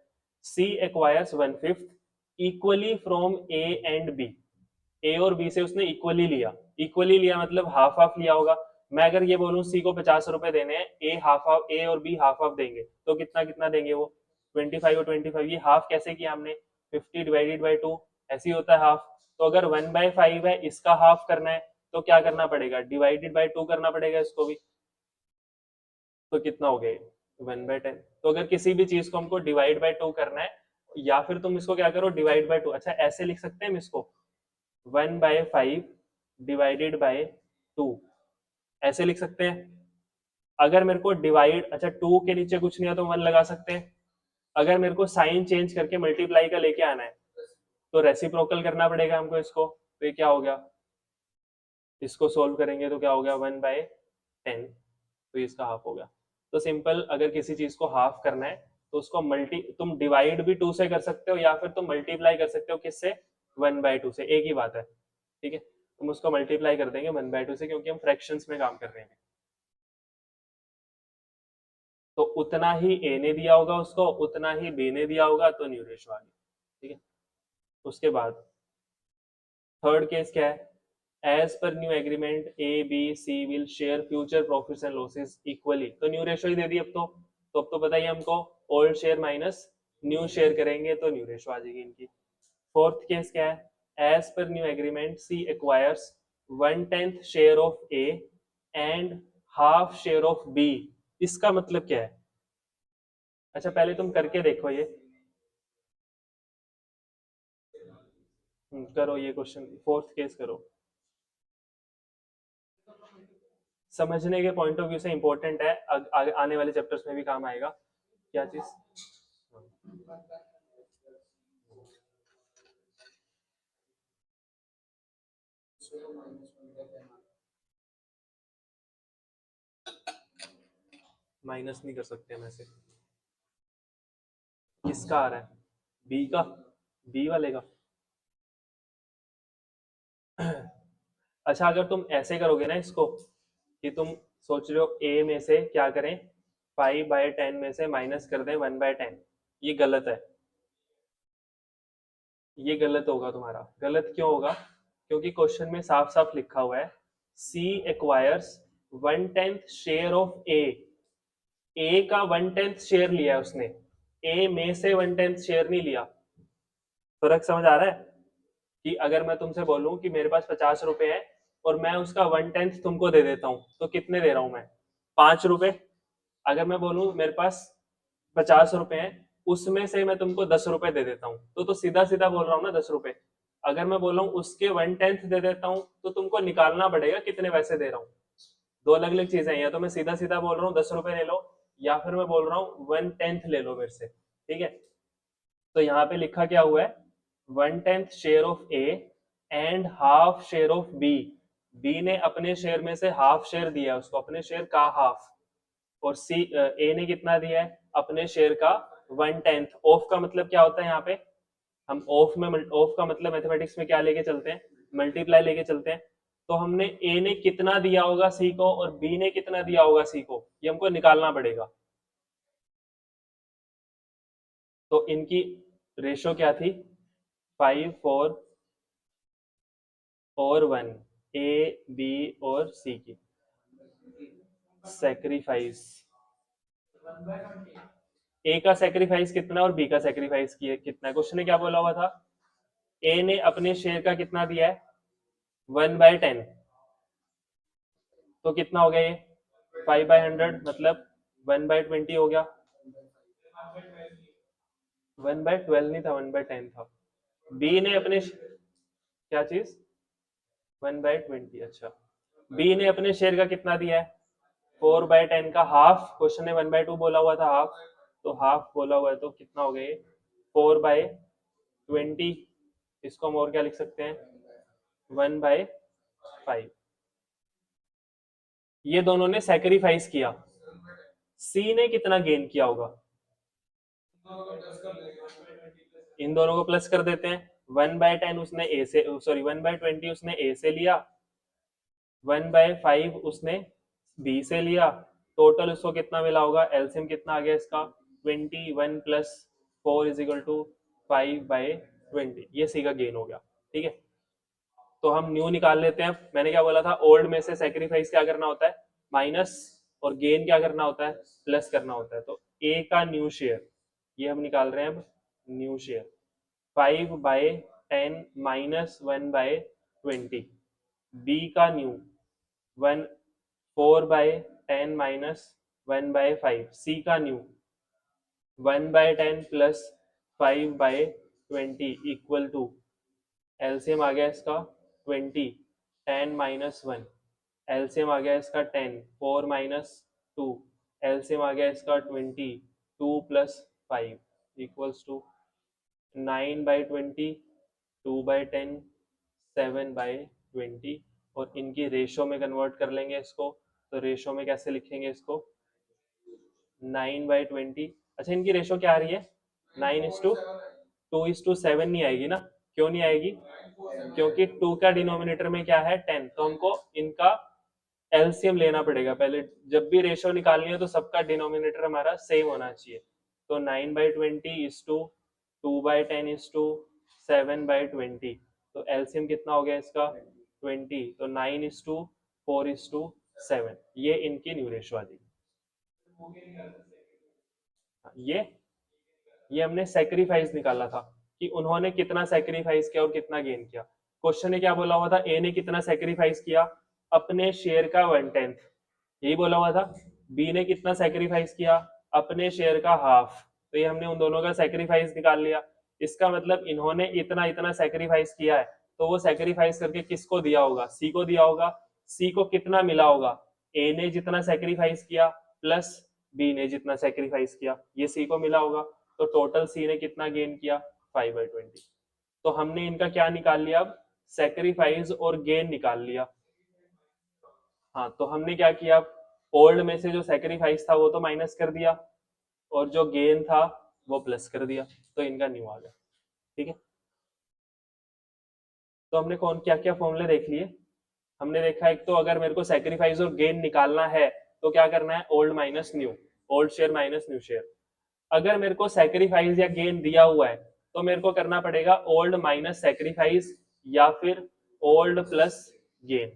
C acquires 1/5 equally from A and B, A और बी से उसने इक्वली लिया। इक्वली लिया मतलब हाफ हाफ लिया होगा। मैं अगर ये बोलूं सी को 50 रुपए देने हैं, ए हाफ हाफ, ए और बी हाफ हाफ देंगे, तो कितना कितना देंगे वो, 25 और 25। ये हाफ कैसे किया हमने, 50/2, ऐसे ही होता है हाफ। तो अगर 1/5 है, इसका हाफ करना है तो क्या करना पड़ेगा, डिवाइडेड बाई 2 करना पड़ेगा इसको भी। तो कितना हो गया 1/10। तो अगर किसी भी चीज को हमको डिवाइड बाई 2 करना है, या फिर तुम इसको क्या करो, डिवाइड बाई 2, अच्छा ऐसे लिख सकते हैं हम इसको, 1/5 डिवाइडेड बाई 2, ऐसे लिख सकते हैं। अगर मेरे को डिवाइड, अच्छा 2 के नीचे कुछ नहीं है तो 1 लगा सकते हैं। अगर मेरे को साइन चेंज करके मल्टीप्लाई का लेके आना है तो रेसिप्रोकल करना पड़ेगा हमको इसको। तो ये क्या हो गया, इसको सोल्व करेंगे तो क्या हो गया 1/10, तो इसका हाफ हो गया। तो सिंपल, अगर किसी चीज को हाफ करना है तो उसको मल्टी, तुम डिवाइड भी 2 से कर सकते हो या फिर तुम मल्टीप्लाई कर सकते हो, किससे, 1/2 से, एक ही बात है। ठीक है, तुम उसको मल्टीप्लाई कर देंगे 1/2 से, क्योंकि हम फ्रैक्शंस में काम कर रहे हैं। तो उतना ही ए ने दिया होगा उसको, उतना ही बी ने दिया होगा, तो न्यू रेशो आ गई। ठीक है, उसके बाद थर्ड केस क्या है, as per new agreement A B C will share future profits and losses equally. तो न्यू रेशो ही दे दी अब तो अब तो बताइए हमको, old share minus new share करेंगे तो न्यू रेशो आ जाएगी इनकी। फोर्थ केस क्या है, as per new agreement C acquires 1/10 share of A and half share of B. इसका मतलब क्या है, अच्छा पहले तुम करके देखो ये, करो ये क्वेश्चन, फोर्थ केस करो। समझने के पॉइंट ऑफ व्यू से इंपॉर्टेंट है, आने वाले चैप्टर्स में भी काम आएगा। क्या चीज, माइनस नहीं कर सकते हम ऐसे। किसका आ रहा है? बी का, बी वाले का। अच्छा, अगर तुम ऐसे करोगे ना इसको, कि तुम सोच रहे हो ए में से क्या करें, 5/10 में से माइनस कर दें 1/10, ये गलत है। ये गलत होगा तुम्हारा। गलत क्यों होगा? क्योंकि क्वेश्चन में साफ साफ लिखा हुआ है, सी एक्वायर्स 1/10 शेयर ऑफ ए। ए का 1/10 शेयर लिया है उसने, ए में से 1/10 शेयर नहीं लिया। फर्क समझ आ रहा है? कि अगर मैं तुमसे बोलूं कि मेरे पास 50 रुपए है और मैं उसका 1/10 तुमको दे देता हूं, तो कितने दे रहा हूं मैं? 5 रुपए। अगर मैं बोलूं मेरे पास 50 रुपए हैं, उसमें से मैं तुमको 10 रुपए दे देता हूँ, तो सीधा सीधा बोल रहा हूँ ना 10 रुपए। अगर मैं बोल रहा हूँ उसके 1/10 दे देता हूँ, तो तुमको निकालना पड़ेगा कितने पैसे दे रहा हूँ। दो अलग अलग चीजें हैं। या तो मैं सीधा सीधा बोल रहा हूँ 10 रुपए ले लो, या फिर मैं बोल रहा हूँ 1/10 ले लो मेरे से। ठीक है, तो यहाँ पे लिखा क्या हुआ है, 1/10 share of A and half share of B. B ने अपने शेयर में से हाफ शेयर दिया है उसको, अपने शेयर का हाफ। और सी ए ने कितना दिया है? अपने शेयर का 1/10। ऑफ का मतलब क्या होता है यहाँ पे? हम ऑफ में, ऑफ का मतलब मैथमेटिक्स में क्या लेके चलते हैं? मल्टीप्लाई लेके चलते हैं। तो हमने ए ने कितना दिया होगा सी को और बी ने कितना दिया होगा सी को, ये हमको निकालना पड़ेगा। तो इनकी रेशो क्या थी? 5, 4 और 1, ए बी और सी की सेक्रीफाइस। ए का सेक्रीफाइस कितना और बी का सेक्रीफाइस कितना है? क्वेश्चन ने क्या बोला हुआ था? ए ने अपने शेयर का कितना दिया है? 1/10। तो कितना हो गया ये? 5/100, मतलब 1/20 हो गया। 1/12 नहीं था, 1/10 था। बी ने अपने क्या चीज? 1/20, अच्छा। बी ने अपने शेयर का कितना दिया है? 4/10 का हाफ। क्वेश्चन ने 1/2 बोला हुआ था, हाफ, तो हाफ बोला हुआ है, तो कितना हो गया ये? 4/20। इसको हम और क्या लिख सकते हैं? 1/5। ये दोनों ने सेक्रीफाइस किया। सी ने कितना गेन किया होगा? इन दोनों को प्लस कर देते हैं। 1/10 उसने ए से, सॉरी 1/20 उसने ए से लिया, 1/5 उसने बी से लिया। टोटल उसको कितना मिला होगा? एलसीएम कितना आ गया इसका? 21 प्लस 4 इज इक्वल टू 5/20। ये सी का गेन हो गया। ठीक है, तो हम न्यू निकाल लेते हैं। मैंने क्या बोला था? ओल्ड में से सेक्रीफाइस क्या करना होता है? माइनस। और गेन क्या करना होता है? प्लस करना होता है। तो ए का न्यू शेयर, ये हम निकाल रहे हैं अब। New share 5/10 minus 1/20। बी का न्यू 4/10 माइनस 1/5। सी का new 1/10 plus 5/20 equal to, LCM आ गया इसका 20, 10 माइनस 1, एलसीएम आ गया इसका 10, 4 माइनस 2, एलसीएम आ गया इसका 20, 2 प्लस 5 इक्वल्स टू 9/20, 2/10, 7/20। और इनकी रेशो में कन्वर्ट कर लेंगे इसको। तो रेशो में कैसे लिखेंगे इसको? 9/20। अच्छा, इनकी रेशो क्या आ रही है? 9:2:7 नहीं आएगी ना? क्यों नहीं आएगी? क्योंकि 2 का डिनोमिनेटर में क्या है? 10। तो हमको इनका एलसीएम लेना पड़ेगा पहले। जब भी रेशो निकालनी है तो सबका डिनोमिनेटर हमारा सेम होना चाहिए। तो 9/20 इज टू 2/10 इज टू 7/20। तो एलसीएम कितना हो गया इसका? 20। तो 9:4:7। ये इनकी न्यू रेशो आ जाएगी। ये हमने सेक्रीफाइस निकाला था कि उन्होंने कितना सेक्रीफाइस किया और कितना गेन किया। क्वेश्चन ने क्या बोला हुआ था? ए ने कितना सेक्रीफाइस किया? अपने शेयर का 1/10, यही बोला हुआ था। बी ने कितना सेक्रीफाइस किया? अपने शेयर का हाफ। तो ये हमने उन दोनों का सेक्रीफाइस निकाल लिया। इसका मतलब इन्होंने इतना इतना सेक्रीफाइस किया है, तो वो सेक्रीफाइस करके किसको दिया होगा? सी को दिया होगा। सी को कितना मिला होगा? ए ने जितना सेक्रीफाइस किया प्लस बी ने जितना सेक्रीफाइस किया, ये सी को मिला होगा। तो टोटल सी ने कितना गेन किया 5/20। तो हमने इनका क्या निकाल लिया, अब सेक्रीफाइस और गेन निकाल लिया। हाँ, तो हमने क्या किया, ओल्ड में से जो सेक्रीफाइस था वो तो माइनस कर दिया और जो गेन था वो प्लस कर दिया, तो इनका न्यू आ गया। ठीक है, तो हमने कौन क्या क्या फॉर्मूले देख लिए। हमने देखा एक तो अगर मेरे को सेक्रीफाइस और गेन निकालना है तो क्या करना है, old minus new, old share minus new share. अगर मेरे को सेक्रीफाइस या गेन दिया हुआ है तो मेरे को करना पड़ेगा ओल्ड माइनस सेक्रीफाइस या फिर ओल्ड प्लस गेन।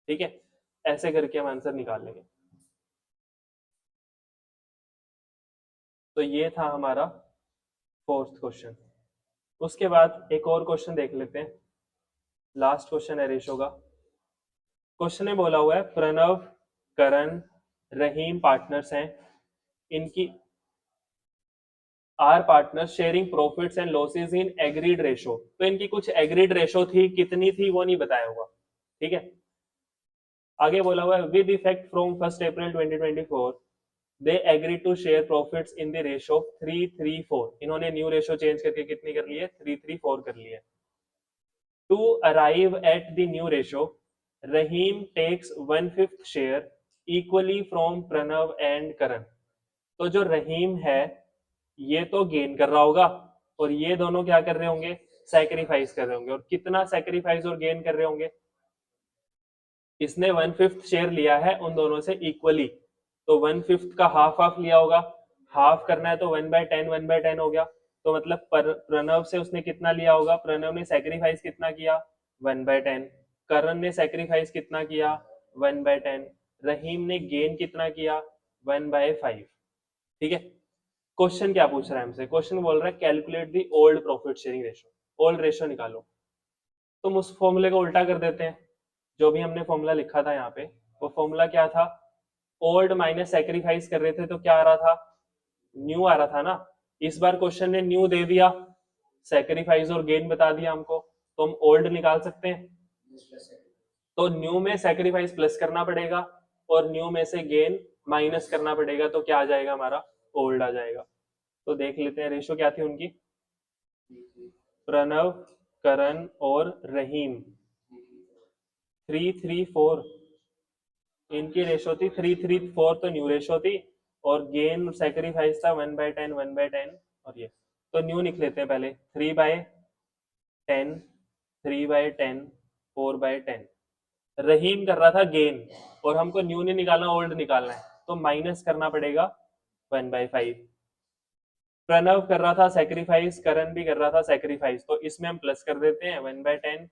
ठीक है, ऐसे करके हम आंसर निकाल लेंगे। तो ये था हमारा फोर्थ क्वेश्चन। उसके बाद एक और क्वेश्चन देख लेते हैं, लास्ट क्वेश्चन है रेशो का। क्वेश्चन में बोला हुआ है प्रणव, करण, रहीम पार्टनर्स हैं, इनकी are partner sharing profits and losses in agreed ratio. तो इनकी कुछ एग्रीड रेशो थी, कितनी थी वो नहीं बताया हुआ। ठीक है, आगे बोला हुआ है with effect from 1 April 2024 they agree to share profits in the ratio 3:3:4। इन्होंने न्यू रेशो चेंज करके कितनी कर ली है, 3:3:4 कर ली है। To arrive at the new ratio Rahim takes 1/5 share equally from Pranav and Karan. तो जो रहीम है ये तो गेन कर रहा होगा और ये दोनों क्या कर रहे होंगे, सैक्रिफाइस कर रहे होंगे। और कितना सैक्रिफाइस और गेन कर रहे होंगे, इसने 1/5 शेयर लिया है उन दोनों से इक्वली, तो 1/5 का हाफ हाफ लिया होगा, हाफ करना है तो 1/10 1/10 हो गया। तो मतलब प्रणव से उसने कितना लिया होगा, प्रणव ने सैक्रिफाइस कितना किया 1/10, करण ने सैक्रिफाइस कितना किया 1/10, रहीम ने गेन कितना किया 1/5। ठीक है, क्वेश्चन क्या पूछ रहा है हमसे, क्वेश्चन बोल रहा है calculate the old profit sharing ratio, old ratio निकालो। तुम उस फॉर्मूले को उल्टा कर देते हैं, जो भी हमने फॉर्मूला लिखा था यहाँ पे, वो फॉर्मूला क्या था, ओल्ड माइनस सेक्रीफाइस कर रहे थे तो क्या आ रहा था, न्यू आ रहा था ना। इस बार क्वेश्चन ने न्यू दे दिया, सेक्रीफाइस और गेन बता दिया हमको, तो हम ओल्ड निकाल सकते हैं। तो न्यू में सेक्रीफाइस प्लस करना पड़ेगा और न्यू में से गेन माइनस करना पड़ेगा, तो क्या आ जाएगा हमारा, ओल्ड आ जाएगा। तो देख लेते हैं रेशो क्या थी उनकी, प्रणव, करण और रहीम 3:3:4, इनकी रेशो थी 3:3:4, तो न्यू रेशो थी। और गेन सैक्रिफाइस था 1/10 1/10। और ये तो न्यू लिख लेते हैं पहले, 3/10 3/10 4/10। रहीम कर रहा था गेन और हमको न्यू नहीं निकालना, ओल्ड निकालना है, तो माइनस करना पड़ेगा 1/5। प्रणव कर रहा था सेक्रीफाइस, करण भी कर रहा था सेक्रीफाइस, तो इसमें हम प्लस कर देते हैं 1/10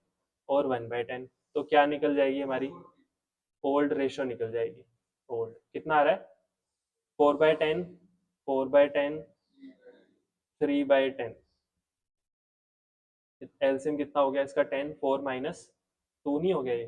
और 1/10। तो क्या निकल जाएगी हमारी, ओल्ड रेशो निकल जाएगी। ओल्ड कितना आ रहा है 4/10 4/10 3/10। एलसीएम कितना हो गया इसका 10, 4 माइनस 2 नहीं हो गया ये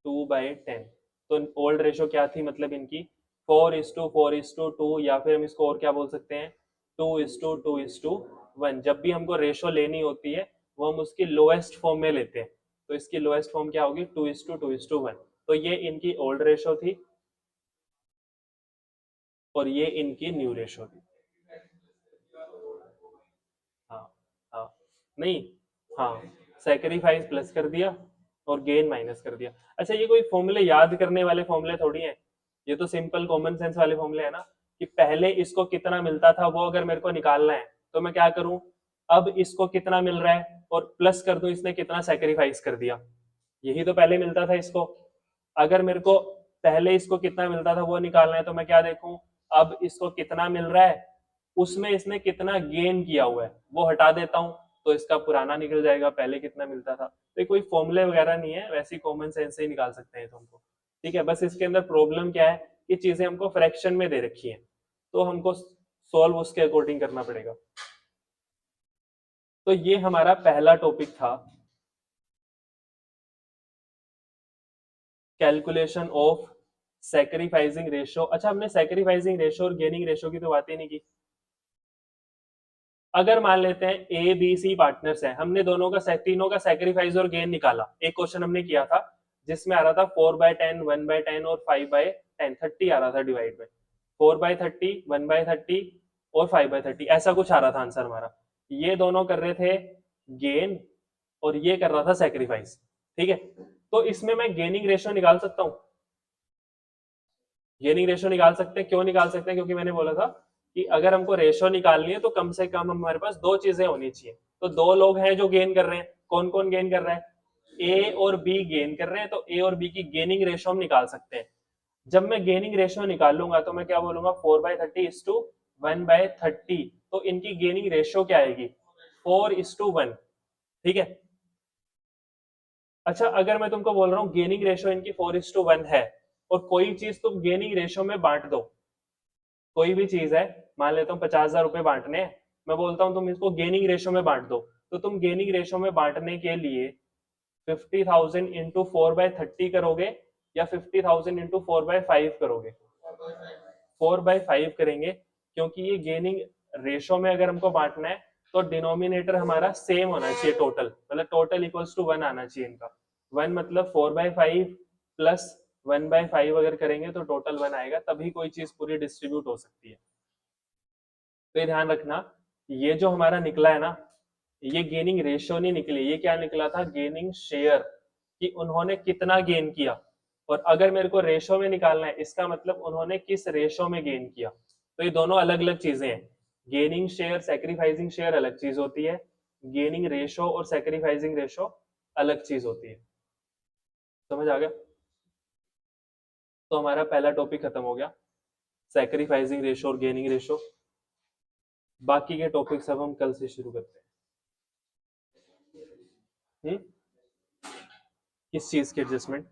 2/10। तो ओल्ड रेशो क्या थी, मतलब इनकी 4:4:2, या फिर हम इसको और क्या बोल सकते हैं 2:2:1। जब भी हमको रेशो लेनी होती है वो हम उसकी लोएस्ट फॉर्म में लेते हैं, तो इसकी लोएस्ट फॉर्म क्या होगी 2:2:1। तो ये इनकी ओल्ड रेशो थी और ये इनकी न्यू रेशो थी। हाँ हाँ, नहीं, हाँ, सैक्रिफाइस प्लस कर दिया और गेन माइनस कर दिया। अच्छा, ये कोई फॉर्मूले याद करने वाले फॉर्मूले थोड़ी हैं, ये तो सिंपल कॉमन सेंस वाले फॉर्मूले है ना, कि पहले इसको कितना मिलता था वो अगर मेरे को निकालना है तो मैं क्या करूं, अब इसको कितना मिल रहा है और प्लस कर दूं इसने कितना सैक्रिफाइस कर दिया। यही तो पहले मिलता था इसको, अगर मेरे को पहले इसको कितना मिलता था वो निकालना है तो मैं क्या देखूं, अब इसको कितना मिल रहा है उसमें इसने कितना गेन किया हुआ है वो हटा देता हूं, तो इसका पुराना निकल जाएगा पहले कितना मिलता था। तो कोई फॉर्मूले वगैरह नहीं है, वैसे कॉमन सेंस से ही निकाल सकते हैं तुमको। ठीक है, बस इसके अंदर प्रॉब्लम क्या है कि चीजें हमको फ्रैक्शन में दे रखी हैं, तो हमको सॉल्व उसके अकॉर्डिंग करना पड़ेगा। तो ये हमारा पहला टॉपिक था, कैलकुलेशन ऑफ सैक्रिफाइसिंग रेशो। अच्छा, हमने सैक्रिफाइसिंग रेशो और गेनिंग रेशो की तो बात ही नहीं की। अगर मान लेते हैं ए बी सी पार्टनर्स हैं, हमने दोनों का तीनों का सैक्रिफाइस और गेन निकाला, एक क्वेश्चन हमने किया था जिसमें आ रहा था 4/10 1/10 और 5/10 30 आ रहा था डिवाइड में, 4/30 1/30 और 5/30, ऐसा कुछ आ रहा था आंसर हमारा। ये दोनों कर रहे थे गेन और ये कर रहा था सेक्रीफाइस, ठीक है। तो इसमें मैं गेनिंग रेशियो निकाल सकता हूं, गेनिंग रेशियो निकाल सकते हैं। क्यों निकाल सकते हैं? क्योंकि मैंने बोला था कि अगर हमको रेशियो निकालनी है तो कम से कम हमारे पास दो चीजें होनी चाहिए। तो दो लोग हैं जो गेन कर रहे हैं, कौन कौन गेन कर रहा है? ए और बी गेन कर रहे हैं, तो ए और बी की गेनिंग रेशियो हम निकाल सकते हैं। जब मैं गेनिंग रेशियो निकालूंगा तो मैं क्या बोलूंगा, 4/30 = 1/30। तो इनकी गेनिंग रेशियो क्या आएगी? 4:1, ठीक है। अच्छा, अगर मैं तुमको बोल रहा हूँ गेनिंग रेशियो इनकी 4:1 है और कोई चीज तुम गेनिंग रेशियो में बांट दो, कोई भी चीज है, मान लेता हूँ 50,000 रुपए बांटने हैं, मैं बोलता हूँ तुम इसको गेनिंग रेशियो में बांट दो, तो तुम गेनिंग रेशियो में बांटने के लिए 50,000 इंटू 4/30 करोगे या 50,000 इंटू 4/5 करोगे? 4/5 करेंगे, क्योंकि ये गेनिंग रेशो में अगर हमको बांटना है तो डिनोमिनेटर हमारा सेम होना चाहिए, टोटल मतलब टोटल इक्वल्स टू 1 आना चाहिए इनका। 1 मतलब 4/5 प्लस 1/5 अगर करेंगे तो टोटल 1 आएगा, तभी कोई चीज पूरी डिस्ट्रीब्यूट हो सकती है। तो ये ध्यान रखना, ये जो हमारा निकला है ना, ये गेनिंग रेशियो नहीं निकली, ये क्या निकला था? गेनिंग शेयर, कि उन्होंने कितना गेन किया। और अगर मेरे को रेशो में निकालना है, इसका मतलब उन्होंने किस रेशो में गेन किया। तो ये दोनों अलग अलग चीजें हैं। गेनिंग शेयर, सैक्रिफाइसिंग शेयर अलग चीज होती है, गेनिंग रेशो और सैक्रिफाइसिंग रेशो अलग चीज होती है। समझ आ गया? तो हमारा पहला टॉपिक खत्म हो गया, सैक्रिफाइसिंग रेशो और गेनिंग रेशो। बाकी के टॉपिक सब हम कल से शुरू करते हैं। किस चीज की एडजस्टमेंट?